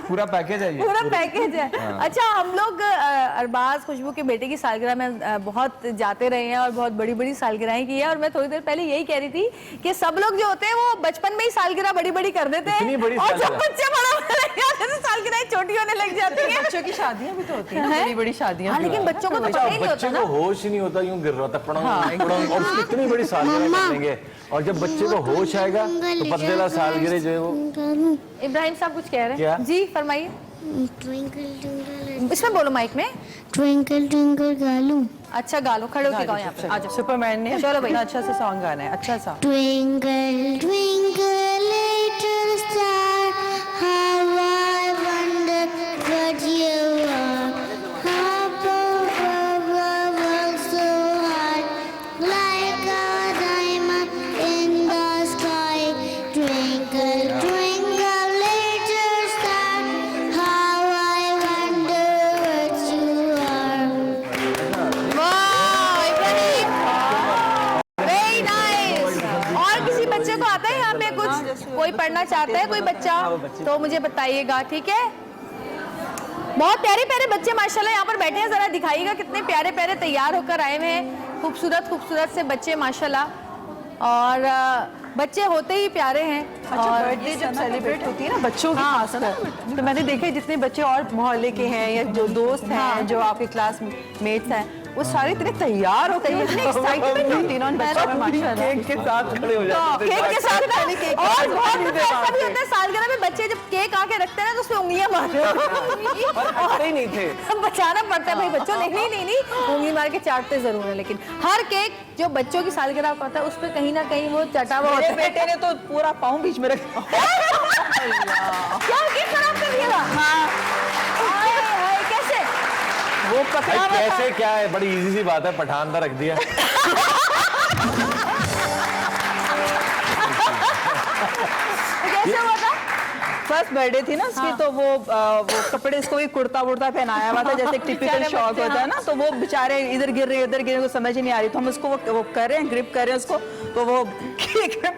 पूरा पैकेज है ये। पूरा पैकेज है। अच्छा हम लोग अरबाज खुशबू के बेटे की सालगिरह में बहुत जाते रहे हैं और बहुत बड़ी बड़ी सालगिरहें की है, और मैं थोड़ी देर पहले यही कह रही थी कि सब लोग जो होते हैं वो बचपन में ही सालगिरह बड़ी बड़ी कर देते हैं, इतनी बड़ी और जब सालगिरह। बच्चे बड़ा होने लग जाते हैं तो सालगिरह छोटी होने लग जाती है। बच्चों की शादियां भी तो होती हैं, हैं? बड़ी बड़ी शादियां हाँ, भी। लेकिन बच्चों को तो पता ही नहीं होता बच्चे ना। को होश ही नहीं होता, यूं गिर रहा था पड़ंग पड़ंग, और उसकी इतनी बड़ी सालगिरह कर देंगे, और जब बच्चे को होश आएगा तो पतलेला सालगिरह जो है वो। इब्राहिम साहब कुछ कह रहे क्या? हैं जी, फरमाइए। ट्विंकल ट्विंकल इसमें बोलो माइक में। ट्विंकल ट्विंकल गालू। अच्छा गालो, खड़े होके गाओ यहाँ पे, आ जाओ। सुपरमैन ने चलो भाई। इतना अच्छा सा सॉन्ग गाना है, अच्छा सा। Twinkle, twinkle, little star, how I wonder what you are. Up above, so high, like a diamond in the sky. Twinkle, twinkle, little star, how I wonder what you are. वाह इब्राहिम, वेरी नाइस। और किसी बच्चे को आता है यहाँ पे कुछ, कोई पढ़ना चाहता है कोई बच्चा तो मुझे बताइएगा, ठीक है? बहुत प्यारे प्यारे बच्चे माशाल्लाह यहाँ पर बैठे हैं, जरा दिखाइएगा कितने प्यारे प्यारे तैयार होकर आए हुए हैं, खूबसूरत खूबसूरत से बच्चे माशाल्लाह। और बच्चे होते ही प्यारे हैं। अच्छा, बर्थडे जब सेलिब्रेट होती है ना बच्चों की खासकर, तो मैंने देखे जितने बच्चे और मोहल्ले के हैं या जो दोस्त हैं, जो आपके क्लासमेट्स हैं, वो सारे इतने तैयार होते हैं, इतने एक्साइटमेंट होती है ना उन बच्चों में माशाल्लाह। केक के साथ खड़े हो जाते हैं। केक के साथ और बहुत ऐसा भी होता है सालगिरह में बच्चे जब केक आके रखते हैं ना तो उसमें उंगलियां मारते हंसते ही नहीं थे। बचाना पड़ता है भाई बच्चों, नहीं उंगली मार के चाटते जरूर है, लेकिन हर केक जो बच्चों की सालगिरह का होता है उस पर कहीं ना कहीं वो चटा हुआ होता है। बेटे ने तो पूरा पाँव बीच में रख क्या केक खराब कर दिया? कैसे वो पकड़ा भाई कैसे क्या है, बड़ी इजी सी बात है, पठान का रख दिया। कैसे हुआ था? फर्स्ट बर्थडे थी ना उसकी, तो वो कपड़े इसको भी कुर्ता वुर्ता पहनाया हुआ था, जैसे एक टिपिकल शौक होता है ना, तो वो बेचारे इधर गिर रहे उधर गिर रहे, समझ ही नहीं आ रही, तो हम उसको वो कर रहे हैं, ग्रिप कर रहे हैं उसको, तो वो केक में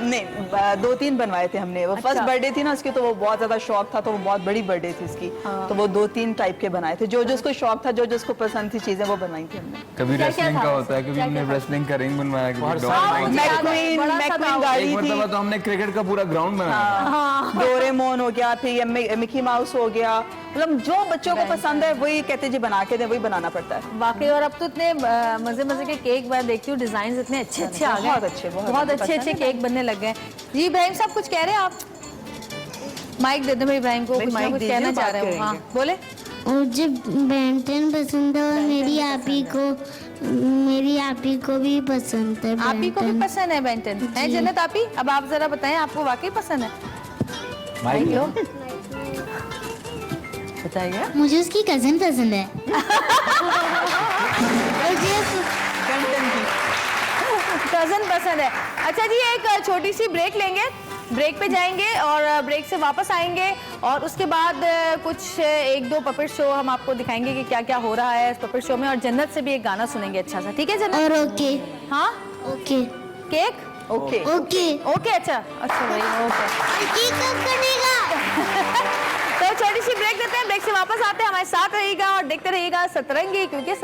नहीं 2-3 बनवाए थे हमने। वो फर्स्ट बर्थडे थी ना उसकी, तो वो बहुत ज्यादा शौक था, तो वो बहुत बड़ी बर्थडे थी उसकी, तो वो 2-3 टाइप के बनाए थे, जो उसको शौक था, जो उसको पसंद थी चीजें वो बनाई थी हमने। कभी रेसलिंग का होता है, कभी हमने रेसलिंग का रिंग बनवाया, कभी मैक्वीन गाड़ी थी, तो हमने क्रिकेट का पूरा ग्राउंड बनाया। डोरेमोन हो गया, फिर मिकी माउस हो गया, मतलब जो बच्चों को पसंद है वही कहते जी बना के दे, वही बनाना पड़ता है वाकई। और अब तो इतने मजे मजे के केक मैं देखती हूँ, डिजाइन इतने अच्छे अच्छे आ गए, बहुत अच्छे केक बनने लग गए। जी इब्राहिम साहब कुछ कह रहे हैं आप? माइक दे दो भाई इब्राहिम को, कुछ कहना चाह रहे हो? हाँ बोले। मुझे बेंटन पसंद है और मेरी आपी को भी पसंद है। आपी को भी पसंद है बेंटन? है जन्नत आपी? अब आप जरा बताएं, आपको वाकई पसंद है? माइक लो, बताइए। मुझे उसकी कजिन पसंद है। कजन पसंद है। अच्छा जी, एक छोटी सी ब्रेक लेंगे, ब्रेक पे जाएंगे और ब्रेक से वापस आएंगे और उसके बाद कुछ 1-2 पपेट शो हम आपको दिखाएंगे कि क्या क्या हो रहा है इस पपेट शो में, और जन्नत से भी एक गाना सुनेंगे अच्छा सा, ठीक है जन्नत? और ओके। हाँ okay. Cake okay okay okay. अच्छा भाई ओके। केक कब कटेगा? तो छोटी सी ब्रेक देते हैं, ब्रेक से वापस आते हैं, हमारे साथ रहिएगा और देखते रहिएगा सतरंगी, क्योंकि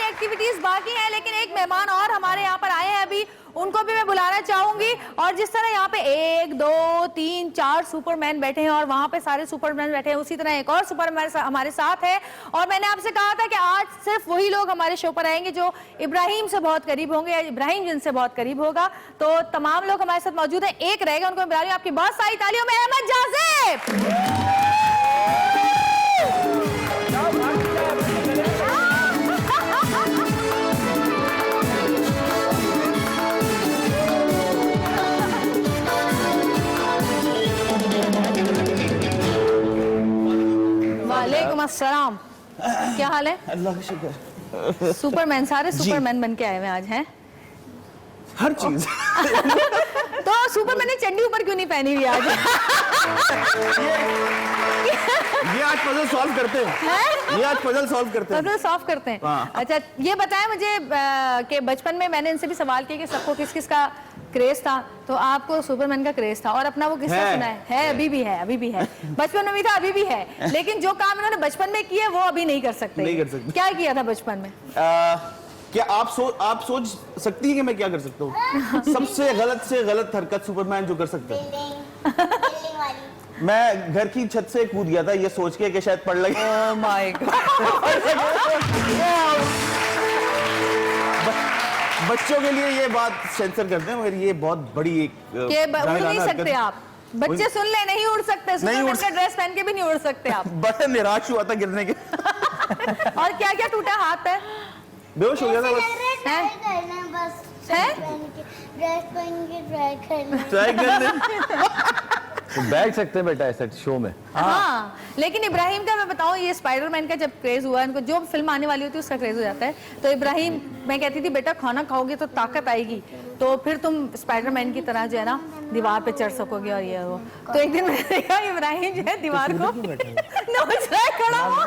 एक्टिविटीज बाकी हैं, लेकिन एक मेहमान और हमारे यहाँ पर आए हैं अभी, उनको भी मैं बुलाना चाहूंगी। और जिस तरह यहाँ पे 1, 2, 3, 4 सुपरमैन बैठे हैं और वहाँ पे सारे सुपरमैन बैठे हैं, उसी तरह एक और सुपरमैन हमारे साथ है। और मैंने आपसे कहा था कि आज सिर्फ वही लोग हमारे शो पर आएंगे जो इब्राहिम से बहुत करीब होंगे या इब्राहिम जिनसे बहुत करीब होगा। तो तमाम लोग हमारे साथ मौजूद हैं, एक रहेगा, उनको मैं बुला रही हूँ आपकी बहुत सारी तालियों में, अहमद जाज़िब। वालेकुम अस्सलाम, क्या हाल है? अल्लाह का शुक्र। सुपरमैन, सारे सुपरमैन बन के आए हुए आज हैं। हर चीज। तो सुपरमैन ने चड्डी ऊपर क्यों नहीं पहनी हुई आज? ये आज पजल सॉल्व करते हैं। ये आज पजल सॉल्व करते हैं। पजल सॉल्व करते हैं। हाँ। अच्छा ये बताएं मुझे कि बचपन में मैंने इनसे भी सवाल किया कि सबको किस किस का क्रेज था, तो आपको सुपरमैन का क्रेज था और अपना वो किसका सुना है? अभी भी है, अभी भी है, बचपन में भी था, अभी भी है, लेकिन जो काम इन्होंने बचपन में किए वो अभी नहीं कर सकते। नहीं कर सकते। क्या किया था बचपन में? क्या आप सोच सकती है कि मैं क्या कर सकता हूँ? सबसे गलत से गलत हरकत सुपरमैन जो कर सकता है, मैं घर की छत से कूद गया था ये सोच के कि शायद पड़ लगे। ओह माय बच्चों के लिए ये बात सेंसर करते हैं, मगर ये बहुत बड़ी एक उड़ नहीं सकते आप, बच्चे सुन ले, नहीं उड़ सकते, सुपरमैन का ड्रेस पहन के भी नहीं उड़ सकते आप। बड़ा निराश हुआ था गिरने के। और क्या क्या टूटा हाथ पे? बेहोश हो गया था बस। ट्राई करना बस, है? ड्रेस पहन के ट्राई करना। ट्राई कर ले। तो बैठ सकते हैं बेटा ऐसा शो में। हाँ, लेकिन इब्राहिम का मैं बताऊं, ये स्पाइडरमैन का जब क्रेज हुआ, इनको जो फिल्म आने वाली होती है उसका क्रेज हो जाता है। तो इब्राहिम, मैं कहती थी बेटा खाना खाओगे तो ताकत आएगी, तो फिर तुम स्पाइडरमैन की तरह जो है ना दीवार पे चढ़ सकोगे और ये वो। तो एक दिन मैंने देखा इब्राहिम जो है दीवार को नोच रहा है खड़ा हुआ,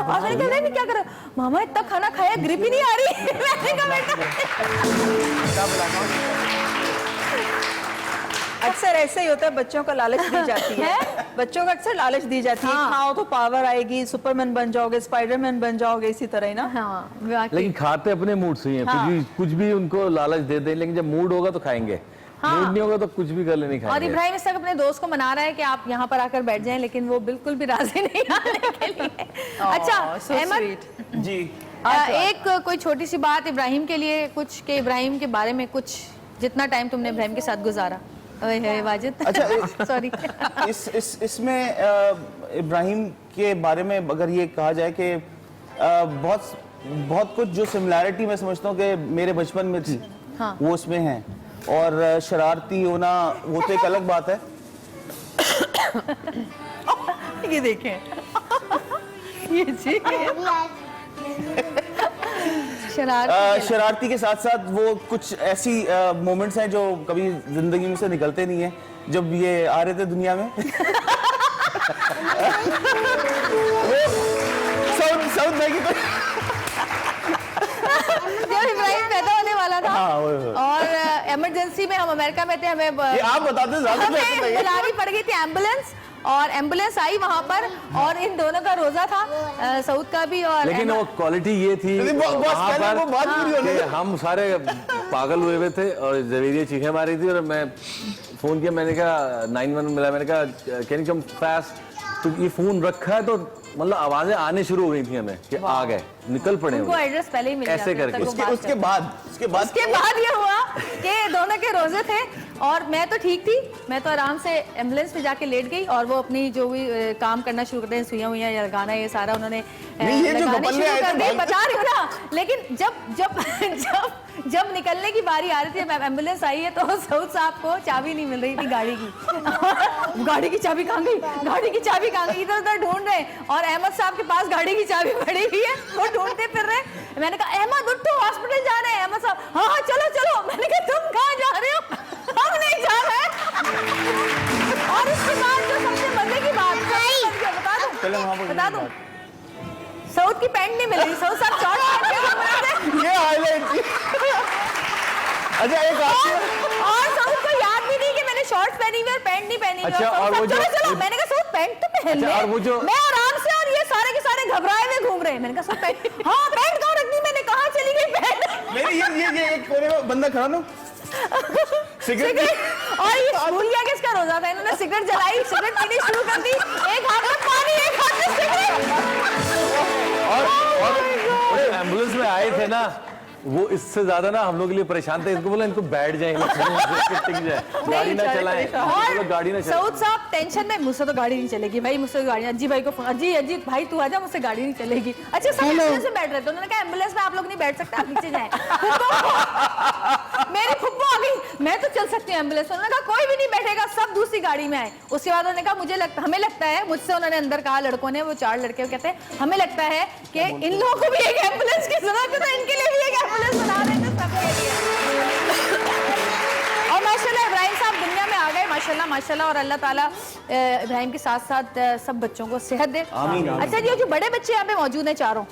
और मैंने कहा नहीं क्या करो मामा, इतना खाना खाया ग्रिप ही नहीं आ रही। मैंने कहा बेटा अक्सर ऐसे ही होता है, बच्चों को लालच दी जाती है। बच्चों को अक्सर लालच दी जाती है, खाओ तो पावर आएगी, सुपरमैन बन जाओगे, स्पाइडरमैन बन जाओगे, इसी तरह ही ना। हाँ, वाकई। लेकिन खाते अपने मूड से ही हैं। कुछ भी उनको लालच दे दें, लेकिन जब मूड होगा तो खाएंगे, मूड नहीं होगा तो कुछ भी गले नहीं खाएंगे। और इब्राहिम इस तक अपने दोस्त को मना रहा है कि आप यहाँ पर आकर बैठ जाएं, लेकिन वो बिल्कुल भी राजी नहीं आने के लिए। अच्छा अहमद जी, एक कोई छोटी सी बात इब्राहिम के लिए, कुछ के इब्राहिम के बारे में, कुछ जितना टाइम तुमने इब्राहिम के साथ गुजारा। ओए वाजिद, अच्छा सॉरी। इसमें इब्राहिम के बारे में अगर ये कहा जाए कि बहुत कुछ जो सिमिलैरिटी मैं समझता हूँ कि मेरे बचपन में थी, हाँ। वो उसमें है। और शरारती होना वो तो एक अलग बात है। ये देखें ये जी शरारती के साथ साथ वो कुछ ऐसी मोमेंट्स हैं जो कभी जिंदगी में से निकलते नहीं है। जब ये आ रहे थे दुनिया में साउथ भाई की तो जब इब्राहिम पैदा होने वाला था, हाँ, और इमरजेंसी में हम अमेरिका में थे, हमें ये आप बताते ज्यादा हमें बेहतर है। बुलानी पड़ गई थी एम्बुलेंस, और एम्बुलेंस आई वहां पर, और इन दोनों का रोजा था, सऊद का भी। और लेकिन वो क्वालिटी ये थी वहाँ पर कि हम सारे पागल हुए थे और जवेरिया चीखें मारी थी, और मैं फोन किया, मैंने कहा 911 मिला, मैंने कहा कैन यू कम फास्ट। तो ये फोन रखा है तो मतलब आवाजें आने शुरू हो गई थी हमें कि आ गए, निकल पड़े उनको एड्रेस पहले ही मिल गया, ऐसे करके। उसके बाद ये हुआ कि दोनों के रोजे थे, और मैं तो ठीक थी, मैं तो आराम से एम्बुलेंस में जाके लेट गई, और वो अपनी जो भी काम करना शुरू करते हैं, सुइयां हुइयां या लगाना, ये सारा उन्होंने लगाने शुरू कर दी, बता रही हूँ ना। लेकिन जब जब जब जब निकलने की बारी आ रही थी, एम्बुलेंस आई है, तो सऊद साहब को चाबी नहीं मिल रही थी गाड़ी की। गाड़ी की चाबी कहाँ गई, गाड़ी की चाबी कहाँ गई, इधर उधर ढूंढ रहे, और अहमद साहब के पास गाड़ी की चाबी पड़ी हुई है, वो ढूंढते फिर रहे। मैंने कहा अहमद उठो, हॉस्पिटल जा रहे हैं। अहमद साहब हाँ हाँ चलो चलो। मैंने कहा तुम कहाँ जा रहे हो? हम नहीं जा रहे। और उसके बाद जो सबसे मजे की बात बता दूं, सऊद की पैंट नहीं मिल रही, सऊद साहब शॉर्ट पहन के घूम रहे थे। ये हाईलाइट। अच्छा एक और सऊद को याद भी नहीं कि मैंने शॉर्ट्स पहनी हुई और पैंट नहीं पहनी हुई। अच्छा, और वो चलो चलो, मैंने कहा सऊद पैंट तो पहन ले। और वो जो मैं आराम से, और ये सारे के सारे घबराए हुए घूम रहे हैं। मैंने कहा सऊद पैंट, हाँ पैंट कहाँ रख दी मैंने, कहाँ चली गई पैंट? मेरी ये एक कोने में बंदा खड़ा ना, सिगरेट। और ये भूल गया कि इसका रोजा था, इन्होंने सिगरेट जलाई, सिगरेट पीनी शुरू कर दी, एक हाथ में पानी, एक हाथ में सिगरेट। और एम्बुलेंस में आए थे ना, वो इससे ज्यादा ना हम लोग के लिए परेशान थे। इनको बोला इनको बैठ जाए, टिक जाए, गाड़ी ना चलाएं, गाड़ी ना चलाएं। सऊद साहब टेंशन में, मुझसे तो गाड़ी नहीं चलेगी भाई, मुझसे तो गाड़ी, अजी भाई को फोन, अजी भाई तू आजा, मुझसे गाड़ी नहीं चलेगी। अच्छा सब एम्बुलेंस में बैठ रहे थे, उन्होंने कहा एम्बुलेंस में आप लोग नहीं बैठ सकते, आप नीचे जाएं। मेरी फुप्पो आ गई, मैं तो चल सकती हूँ एम्बुलेंस। उन्होंने कहा कोई भी नहीं बैठेगा, सब दूसरी गाड़ी में आए। उसके बाद उन्होंने कहा हमें लगता है, मुझसे उन्होंने अंदर कहा, लड़कों ने, वो 4 लड़के कहते हैं हमें लगता है कि इन लोगों को भी एक एम्बुलेंस की जरूरत है, तो इनके लिए भी एक एम्बुलेंस बना देते सबके लिए। और माशाल्लाह इब्राहिम साहब दुनिया में आ गए, माशाल्लाह माशाल्लाह। और अल्लाह ताला इब्राहिम के साथ साथ सब बच्चों को सेहत दे। अच्छा जी, जो बड़े बच्चे यहाँ पे मौजूद हैं चारों,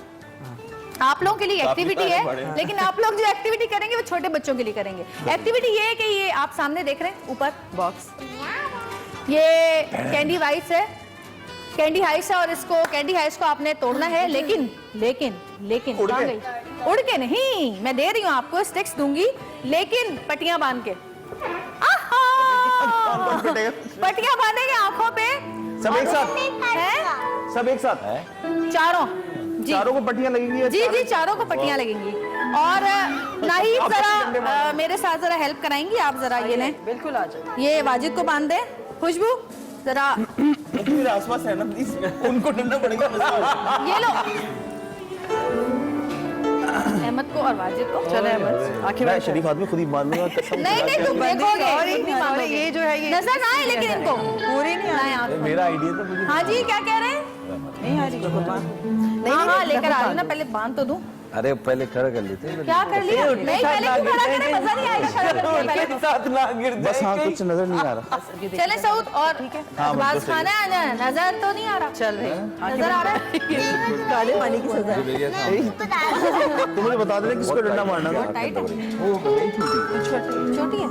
आप लोगों के लिए एक्टिविटी है, लेकिन आप लोग जो एक्टिविटी करेंगे वो छोटे बच्चों के लिए करेंगे। एक्टिविटी ये है कि ये आप सामने देख रहे हैं ऊपर बॉक्स, ये कैंडी वाइस है, कैंडी हाइस है, और इसको कैंडी हाइस को आपने तोड़ना है। लेकिन लेकिन लेकिन कहाँ गई? उड़ के नहीं, मैं दे रही हूँ आपको, स्टिक्स दूंगी, लेकिन पट्टियां बांध के। पट्टियां बांधेंगे आंखों पे, सब एक साथ है, सब एक साथ है, चारों जी, चारों को पट्टियां लगेंगी। जी जी, चारों को पट्टियां लगेंगी। और नाहिद जरा मेरे साथ जरा हेल्प कराएंगी आप, जरा ये लें, बिल्कुल आ जाए। ये वाजिद को बांध दें, खुशबू जरा मेरे आसपास है ना प्लीज, उनको ढूंढना पड़ेगा। ये लो, अहमद को और वाजिद को। चले अहमद आखिर मैं शरीफ आदमी खुद ही मानूंगा कसम नहीं नहीं तुम बंदी देखोगे, sorry, तुम भी sorry, मानोगे। ये जो है ये नजर ना आए लेकिन इनको पूरी नहीं आ रही। मेरा आइडिया तो मुझे हाँ जी क्या कह रहे हैं? नहीं आ रही हाँ हाँ लेकर आ रही हूँ ना, पहले बांध तो दूं। अरे पहले खड़ा कर लेते हैं। क्या कर लिया? नहीं पहले क्यों खड़ा करे, मजा नहीं आएगा खड़ा करके पहले। साथ ना गिर बस हाँ कुछ नजर नहीं आ रहा। चले सऊद और आवाज खाना है ना, नजर तो नहीं आ रहा। चल रही नजर आ रहा है? काले पानी की सजा है। तो मुझे बता देना किसको डंडा मारना था। टाइट है, छोटी है।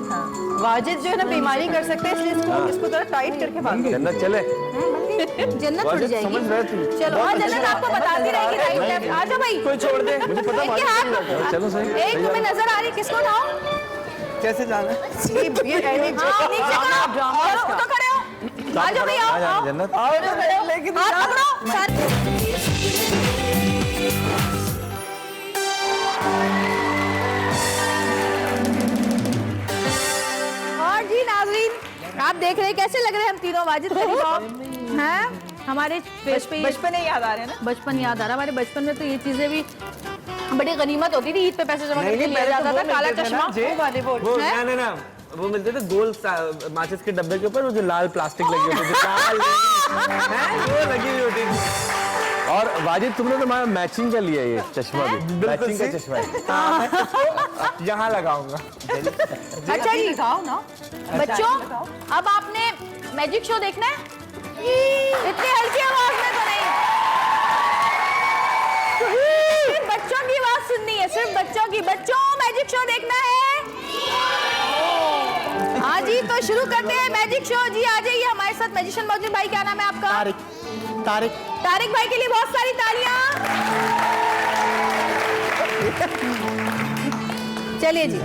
वाजिद जो है ना बीमारी कर सकते हैं, इसलिए इसको थोड़ा टाइट करके बांध दो। जन्नत चले। जन्नत उड़ जाएगी। समझ रहे थे। चलो हाँ जन्नत आपको बताती रहेगी राइट लेफ्ट। आ जाओ भाई, कोई छोड़ दे। मुझे पता इनके हाथ चलो सही। एक तुम्हें नजर आ रही, किसको उठाओ? कैसे जाना है? ये हाँ नीचे करो, चलो उठो खड़े हो। आ जाओ भाई आओ। जन्नत लेकिन हाथ पकड़ो सारे। और जी नाज़रीन आप देख रहे हैं कैसे लग रहे हैं हम तीनों वाजिद करीब हैं। हमारे फेस पे बचपन ही याद आ रहे हैं ना। बचपन याद आ रहा। हमारे बचपन में तो ये चीजें भी बड़ी गनीमत होती थी। ईद पे पैसे जमा करके ले जाता था काला चश्मा। वो ना वो मिलते थे गोल माचिस के डब्बे के ऊपर, वो जो लाल प्लास्टिक लगी होती थी, हैं वो लगी हुई होती थी। और वाजिद तुमने तो हमारा मैचिंग का लिया ये चश्मा भी। मैचिंग का चश्मा है। यहाँ लगाऊंगा। अच्छा जी दिखाओ ना बच्चों, अब आपने मैजिक शो देखना है। इतनी हल्की आवाज में तो नहीं, सिर्फ बच्चों की आवाज सुननी है, सिर्फ बच्चों की। बच्चों मैजिक शो देखना है। हाँ जी तो शुरू करते हैं मैजिक शो। जी आ जाइए हमारे साथ मैजिशियन मौजूद। भाई क्या नाम है आपका? तारिक। तारिक भाई के लिए बहुत सारी तालियां। चलिए जी।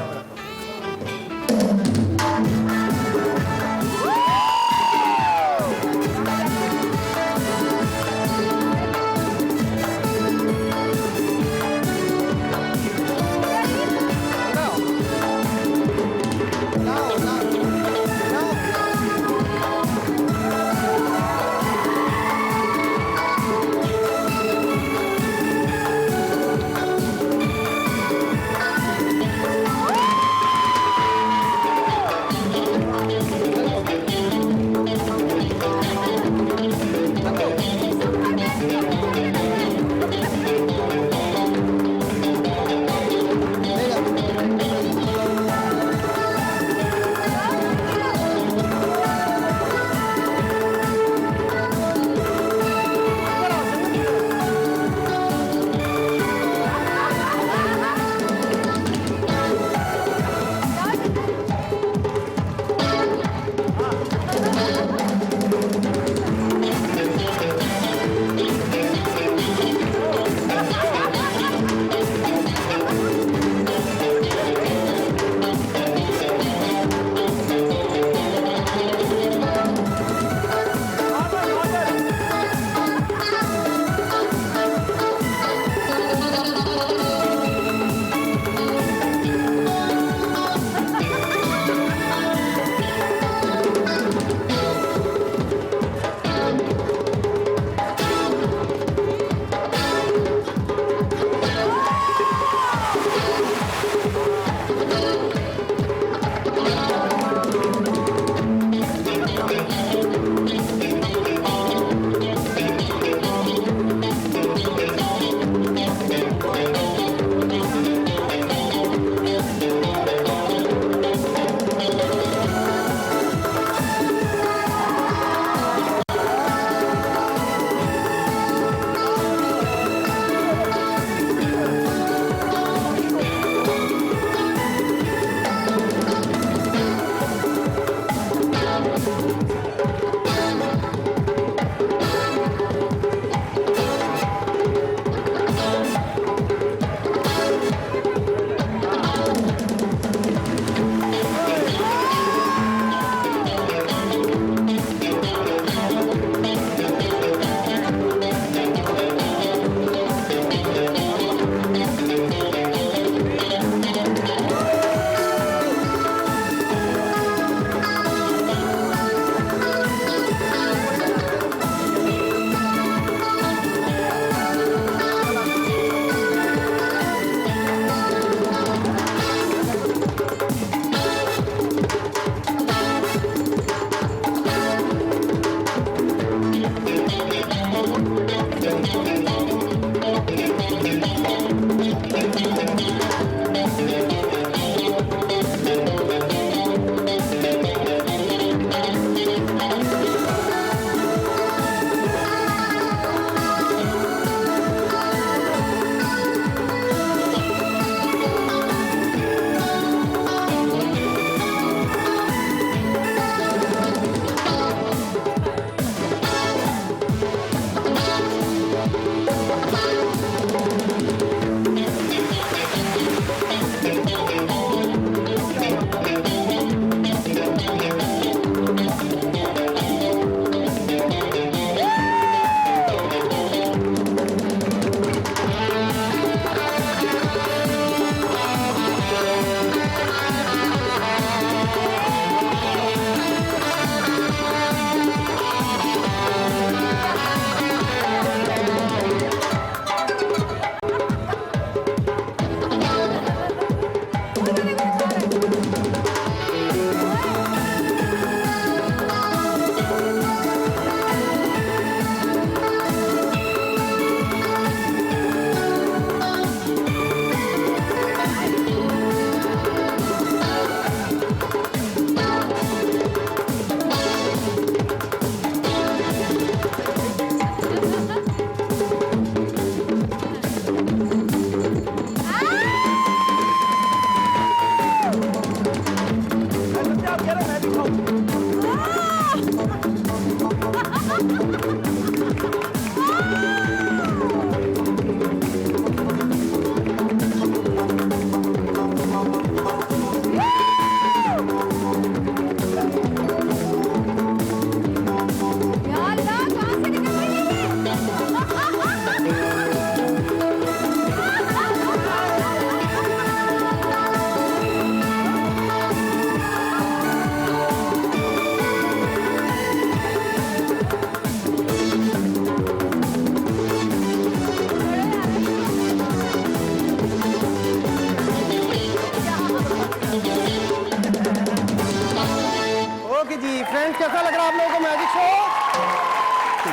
ओके जी फ्रेंड्स, कैसा लग रहा है आप लोगों को मैजिक शो?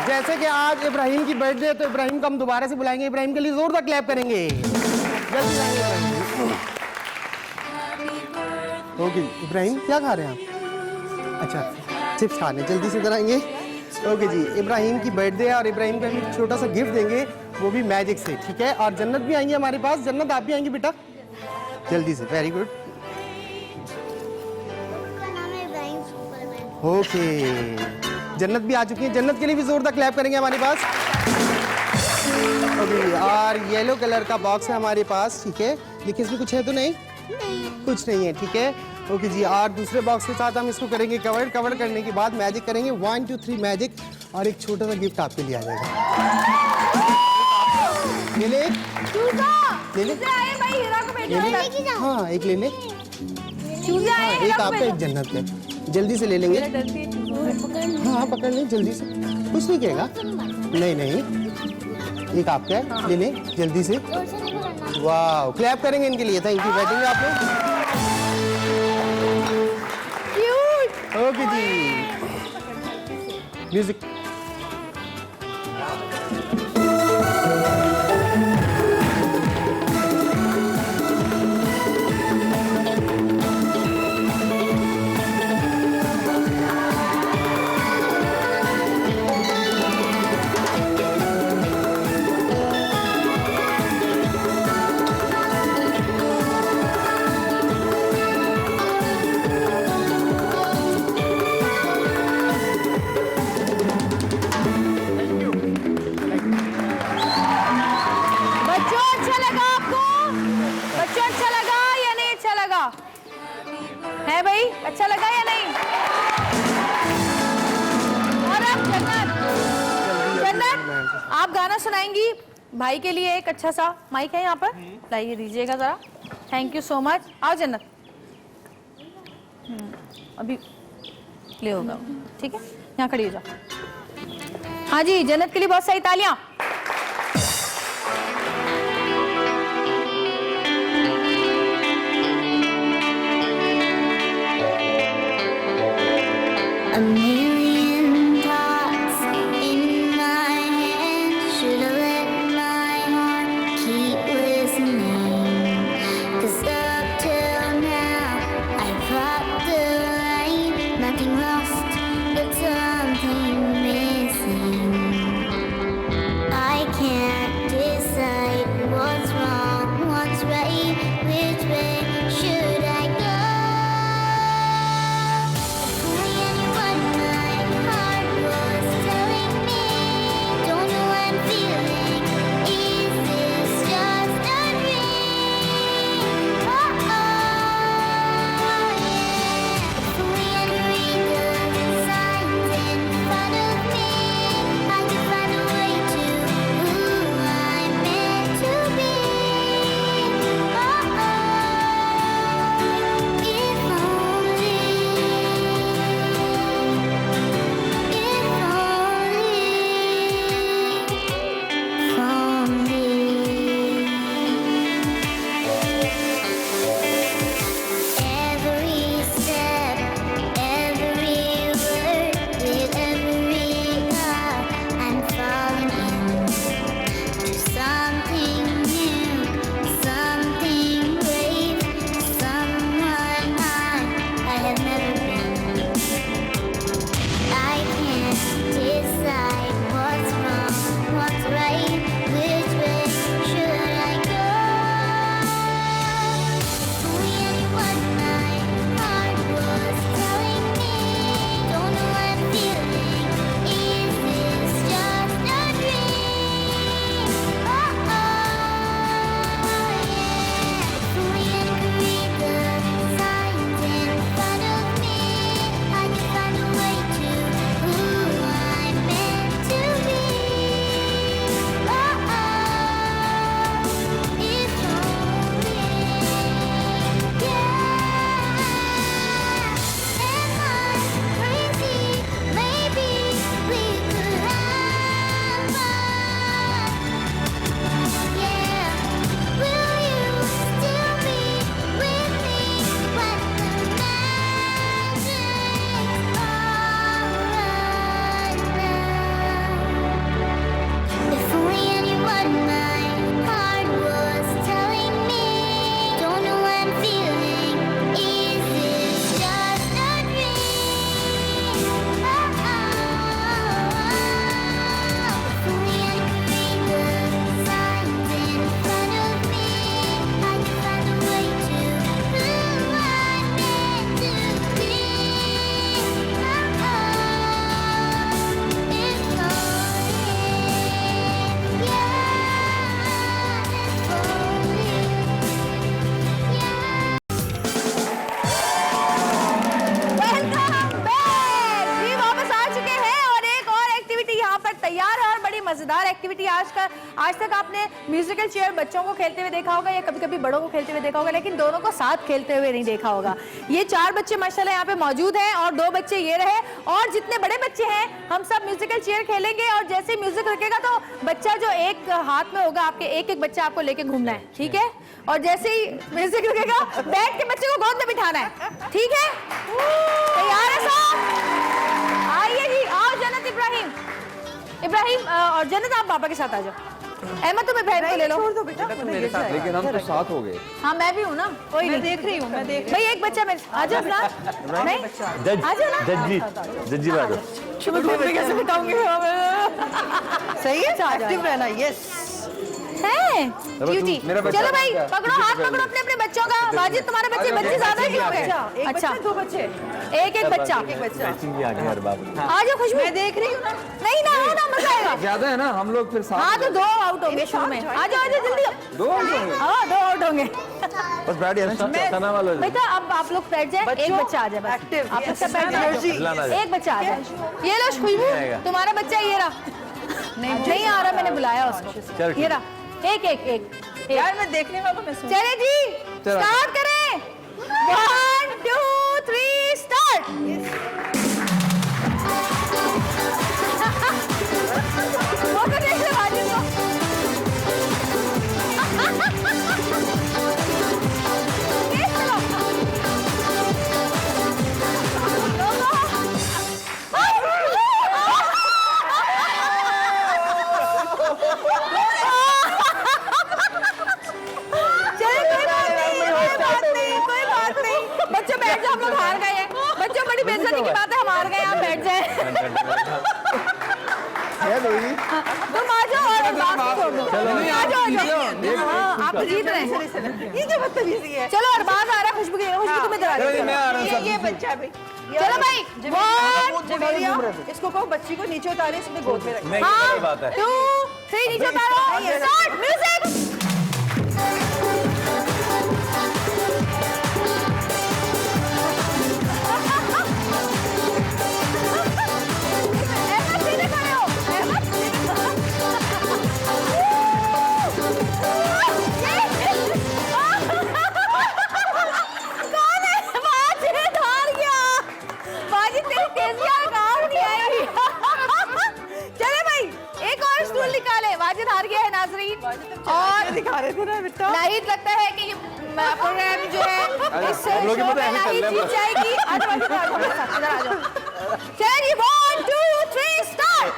जैसे कि आज इब्राहिम की बर्थडे है तो इब्राहिम को हम दोबारा से बुलाएंगे। इब्राहिम के लिए जोरदार क्लैप करेंगे। जल्दी आएंगे इब्राहिम। ओके इब्राहिम, क्या खा रहे हैं आप? अच्छा चिप्स खा रहे हैं, जल्दी से इधर आएंगे। ओके जी, इब्राहिम की बर्थडे है और इब्राहिम को हम एक छोटा सा गिफ्ट देंगे, वो भी मैजिक से, ठीक है? और जन्नत भी आएंगे हमारे पास। जन्नत आप भी आएंगे बेटा, जल्दी से। Very good. ओके जन्नत भी आ चुकी है, जन्नत के लिए भी जोरदार क्लैप करेंगे हमारे पास। ओके और येलो कलर का बॉक्स है हमारे पास, ठीक है? देखिए इसमें कुछ है तो नहीं? कुछ नहीं है, ठीक है? ओके जी, और दूसरे बॉक्स के साथ हम इसको करेंगे कवर करने के बाद मैजिक करेंगे 1 2 3 मैजिक, और एक छोटा सा गिफ्ट आपके लिए आ जाएगा। ले ले ले ले हाँ एक ले ले, एक आपका एक जन्नत का, जल्दी से ले लेंगे। हाँ पकड़ लें जल्दी से, कुछ नहीं कहेगा। नहीं नहीं, एक आपका है, ले लें जल्दी से। वाह, क्लैप करेंगे इनके लिए। थैंक यू, बैठेंगे आप लोग। ओके जी, म्यूजिक। है भाई, अच्छा लगा या नहीं? और अब जन्नत आप गाना सुनाएंगी भाई के लिए। एक अच्छा सा माइक है यहाँ पर, लाइए दीजिएगा जरा। Thank you so much. आओ जन्नत, अभी ले होगा, ठीक है? यहाँ खड़ी हो जाओ। हाँ जी, जन्नत के लिए बहुत सारी तालियां। A million thoughts in my head. Should've let my heart keep listening. 'Cause up till now I fought the rain. Nothing lost, but something missing. I can't decide what's wrong, what's right. Which way should I go? I मजेदार एक्टिविटी आज तक आपने म्यूजिकल चेयर बच्चों को खेलते हुए देखा होगा या कभी कभी बड़ों को खेलते हुए देखा होगा, लेकिन दोनों को साथ खेलते हुए नहीं देखा होगा। ये 4 बच्चे माशाल्लाह यहाँ पे मौजूद हैं और 2 बच्चे ये रहे, और जितने बड़े बच्चे हैं हम सब म्यूजिकल चेयर खेलेंगे, और जैसे म्यूजिक रखेगा तो बच्चा जो एक हाथ में होगा आपके, एक बच्चा आपको लेके घूमना है, ठीक है? और जैसे ही म्यूजिक रखेगा बैठ के बच्चे को गोद में बिठाना है, ठीक है? तैयार है सब? आइए जी, आओ जन्नत इब्राहिम और जन्नत आप पापा के साथ आ जाओ। अहमद तुम इब्राहिम को ले लो। छोड़ दो बेटा, लेकिन हम तो साथ हो गए। हाँ मैं भी हूँ ना, कोई नहीं। देख रही हूँ, मैं देख भाई एक बच्चा मेरे आ जाओ ना, नहीं आ जाओ ना। जज्जी बात कैसे बिताऊंगी सही है, एक्टिव रहना। यस है क्यूटी। मेरा बच्चा चलो भाई क्या? पकड़ो, हाथ पकड़ो अपने अपने बच्चों का। वाजिद तुम्हारे बच्चे ज्यादा क्यों हो गए? अच्छा, 2 बच्चे, एक बच्चा। आ जाओ खुशबू। मैं देख रही हूँ ना। नहीं ना, हो ना, मजा आएगा। ज्यादा है ना, हम लोग फिर साथ। हाँ तो 2 आउट होंगे शुरू में। आ जाओ जल्दी। 2 होंगे। हाँ 2 आउट होंगे। बस बैठ गया ना। बेटा अब आप लोग बैठ जाए, एक बच्चा आ जाए बस। Active, आप yes, सब बैठ जाए, एक बच्चा आ जाए। ये लो खुशबू, तुम्हारा बच्चा ये रहा। नहीं आ रहा, मैंने बुलाया उसको। ये रहा, एक यार मैं देखने वालों में सुन। चले जी, स्टार्ट करें। 1 2 3 स्टार्ट। वो तो देख ले वाजिद को। तेज चलो। कोई बात नहीं, बच्चों बैठ जाओ, हम लोग हार गए हैं। बच्चों बड़ी बेइज्जती की बात है, हम हार गए, आप बैठ जाए। तुम आ जाओ और बात छोड़ दो। आ जाओ। हाँ आप जीत रहे हैं। ये क्या बदतमीजी है? चलो अरबाज आ रहा है, खुशबू तुम इधर आ जाओ। ये बच्चा भाई, चलो भाई, 1 जवेरिया, इसको कहो बच्ची को नीचे उतारे, इसमें गोद में रखे। हाँ 2 3 नीचे उतारो। Start music. वाजिद हार गया है नाजरीन। और दिखा रहे थे ना बेटा। नाहिद लगता है कि ये प्रोग्राम जो है इससे शो में नाहिद जीत जाएगी। आ जाओ इधर आ जाओ। चलिए 1 2 3 स्टार्ट।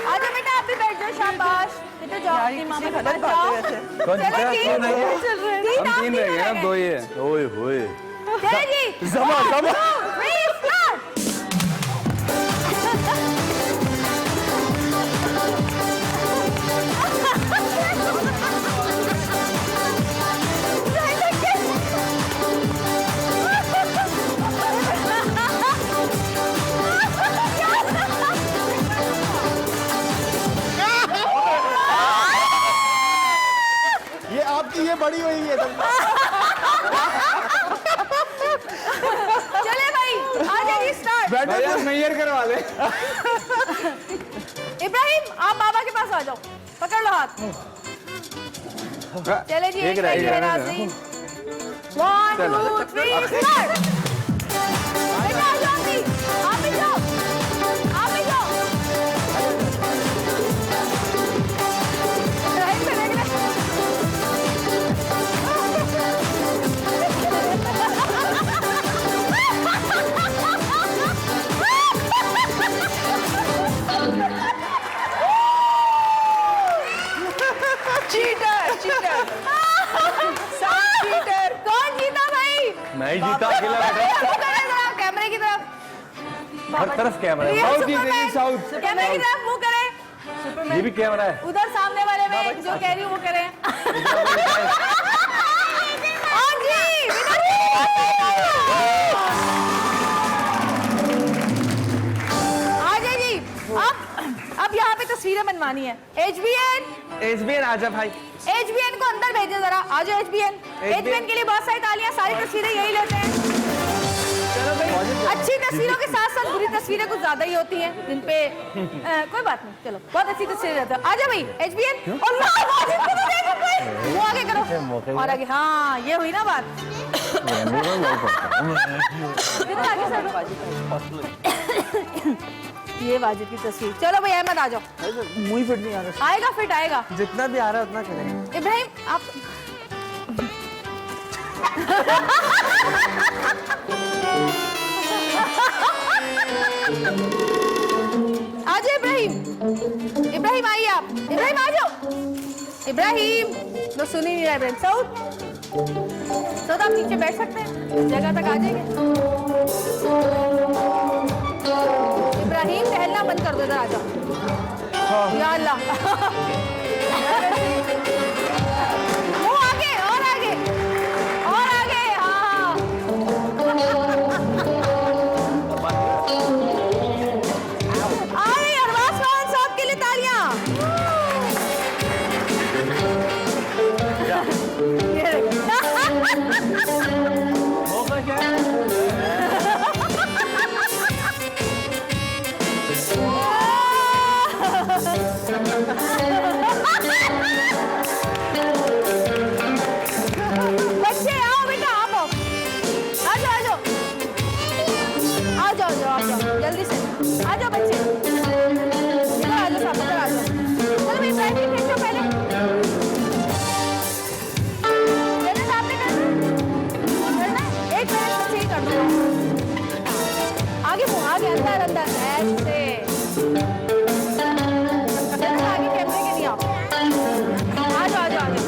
आजा बेटा आप भी बैठ जाओ, शाबाश। बेटा जाओ अपनी मामा के पास जाओ। चलो जी, हम 3 रह गए ना, 2 ही है। ओए होए। चलो जी, जमा 3 स्टार्ट। ये बड़ी हुई है। चले भाई, आ जाइए स्टार्ट। बैठो यार, मैयर करवा ले। इब्राहिम आप बाबा के पास आ जाओ, पकड़ लो हाथ। चले जी, एक रह गया नाज़रीन। 1 2 3 स्टार्ट। बेटा आ जाओ, आप भी जाओ, आप भी जाओ। इब्राहिम पे देख ले। चीटर, सब चीटर। कौन जीता भाई? मैं ही जीता अकेला बेटा। हर तरफ कैमरा है। साउथ ही चाहिए, साउथ। कैमरे की तरफ मुंह करें, ये भी कैमरा है। उधर सामने वाले में जो कह रही हूँ वो करें। हाँ जी, आ जाइए जी। अब यहाँ पे तस्वीरें बनवानी है। एसबीएन आजा भाई। एचबीएन को अंदर भेजे जरा, आ जाओ एचबीएन के लिए बहुत सारी तालियां, सारी तस्वीरें यही लेते हैं। अच्छी तस्वीरों के साथ साथ बुरी तस्वीरें कुछ ज्यादा ही होती हैं जिन पे कोई बात नहीं, चलो बहुत अच्छी तस्वीरें रहती है। आ जाओ भाई एचबीएन। वो आगे करो और आगे, हाँ ये हुई ना बात। ये वाजिद की तस्वीर। चलो भाई अहमद आ जाओ। मुंह फिट नहीं आ रहा। आएगा फिट आएगा, जितना भी आ रहा है उतना करेंगे। इब्राहिम आप आ जाओ इब्राहिम आइए आप। इब्राहिम आ जाओ। इब्राहिम लो, सुन ही नहीं रहा इब्राहिम। सऊद आप नीचे बैठ सकते हैं, जगह तक आ जाएंगे। इब्राहिम टहलना बंद कर दो, इधर आ जाओ। या अल्लाह। वो आगे और आगे और आगे। हाँ आए अरबाज खान साहब के लिए तालियां। बच्चे आओ बेटा, आप आओ, आ जाओ आ जाओ आ जाओ आ जाओ जल्दी से आ जाओ बच्चे, इधर आ जाओ साहब, इधर आ जाओ। चलो भाई प्राइवेट खींचो पहले, आपने करना एक मिनट बच्चे ही कर दो। आगे मुँह, आगे अंदर अंदर ऐसे, आगे कैमरे के नहीं आओ। आ जाओ आ जाओ आ जाओ।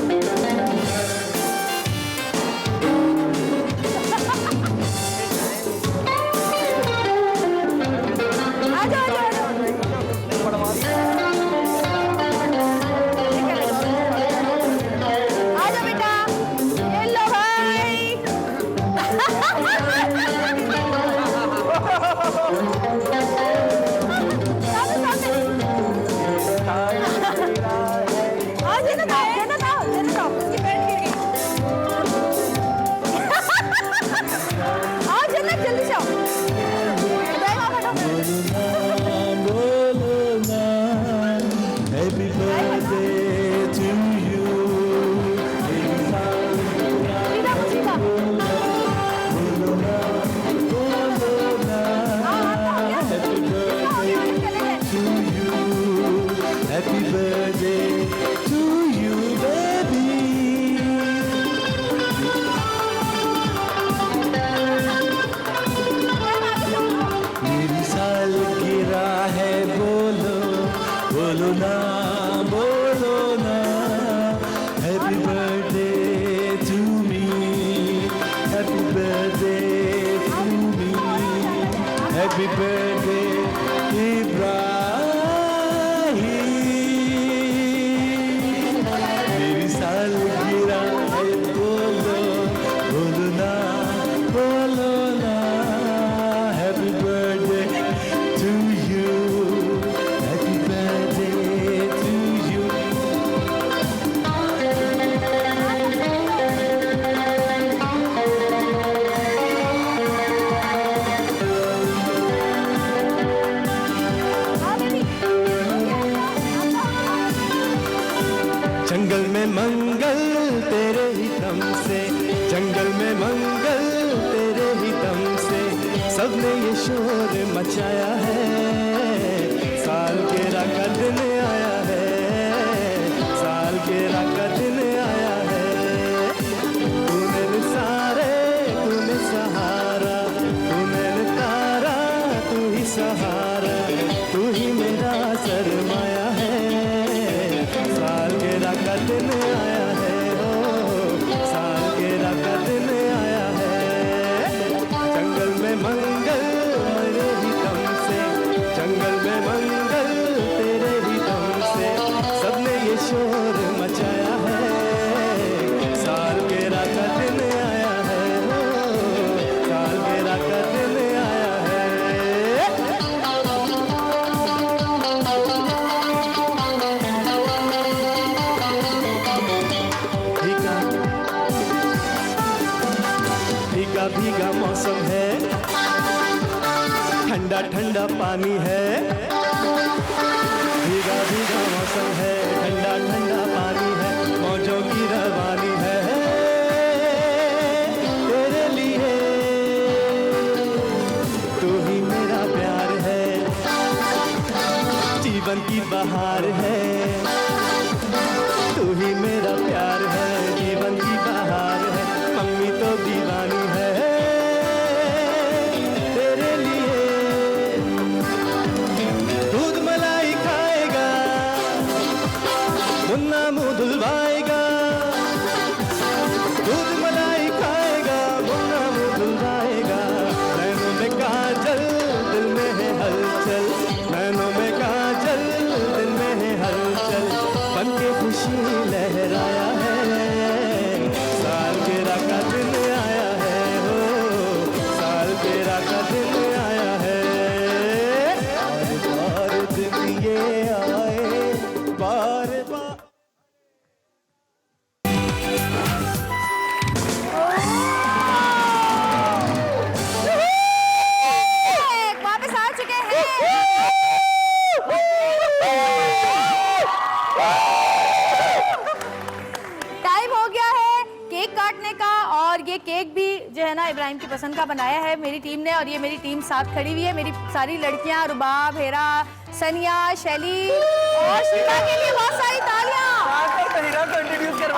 जंगल में मंगल तेरे ही दम से, जंगल में मंगल तेरे ही दम से, सबने ये शोर मचाया है। साल केरा का दिन आया है, साल केरा का दिन आया है। तूने निसारे तूने सहारा, तूने तारा तू ही सहारा, तू ही मेरा सरमाया है। साल केरा का दिन आया है, ओ साल केरा का दिन आया है। जंगल में मंगल मेरे ही दम शोर मचाया है, सालगिरह का दिन आया है, सालगिरह का दिन आया है। भीगा भीगा मौसम है, ठंडा ठंडा पानी है, भीगा भीगा मौसम है, ठंडा ठंडा पानी है, मौजों की रवानी है तेरे लिए, तू ही मेरा प्यार है, जीवन की बहार है, तू ही मेरा प्यार है, जीवन की बहार है, मम्मी तो दीवानी है तेरे लिए, दूध मलाई खाएगा, मुन्ना मुंह धुलवाएगा, दूध मलाई खाएगा, मुन्ना मुंह धुलवाएगा, नैनों में काजल दिल में है हलचल, नैनों में काजल दिल में है हलचल, बन के खुशी लहराया है, सालगिरह का दिन आया है, हो सालगिरह का दिन आया है, बार बार दिन ये आए, बार बार। वापस आ चुके हैं। टाइम हो गया है केक काटने का, और ये केक भी जो है ना इब्राहिम की पसंद का बनाया है मेरी टीम ने, और ये मेरी टीम साथ खड़ी हुई है, मेरी सारी लड़कियां, रुबाब, हेरा, सनिया, शैली और शिवा के लिए बहुत सारी तालियां,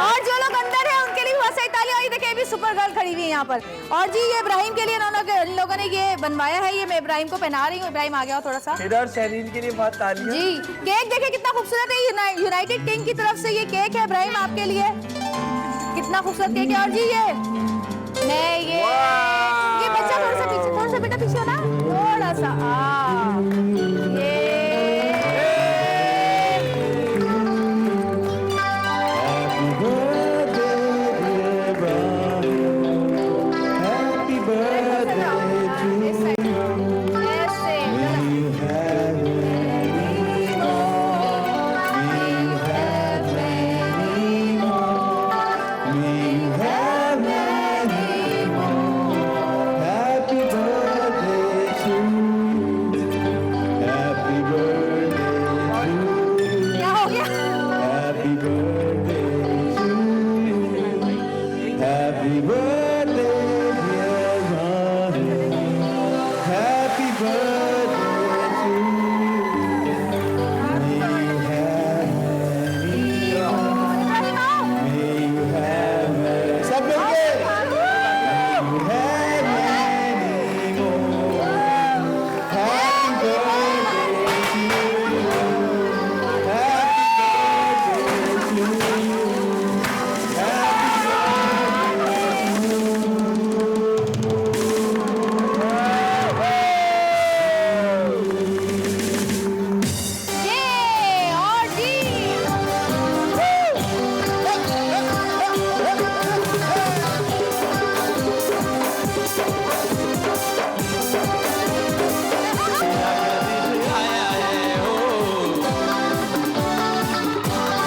और जो लोग अंदर हैं उनके लिए बहुत सारी तालियां। और ये देखिए भी सुपर गर्ल खड़ी हुई है यहाँ पर। और जी ये इब्राहिम के लिए इन लोगों ने ये बनवाया है, ये मैं इब्राहिम को पहना रही हूँ। इब्राहिम आ गया थोड़ा सा। और शहरीन के लिए बहुत तालियां। जी केक देखिए कितना खूबसूरत है, यूनाइटेड किंग की तरफ से ये केक है इब्राहिम आपके लिए, कितना खूबसूरत केक है। और जी ये बच्चा थोड़ा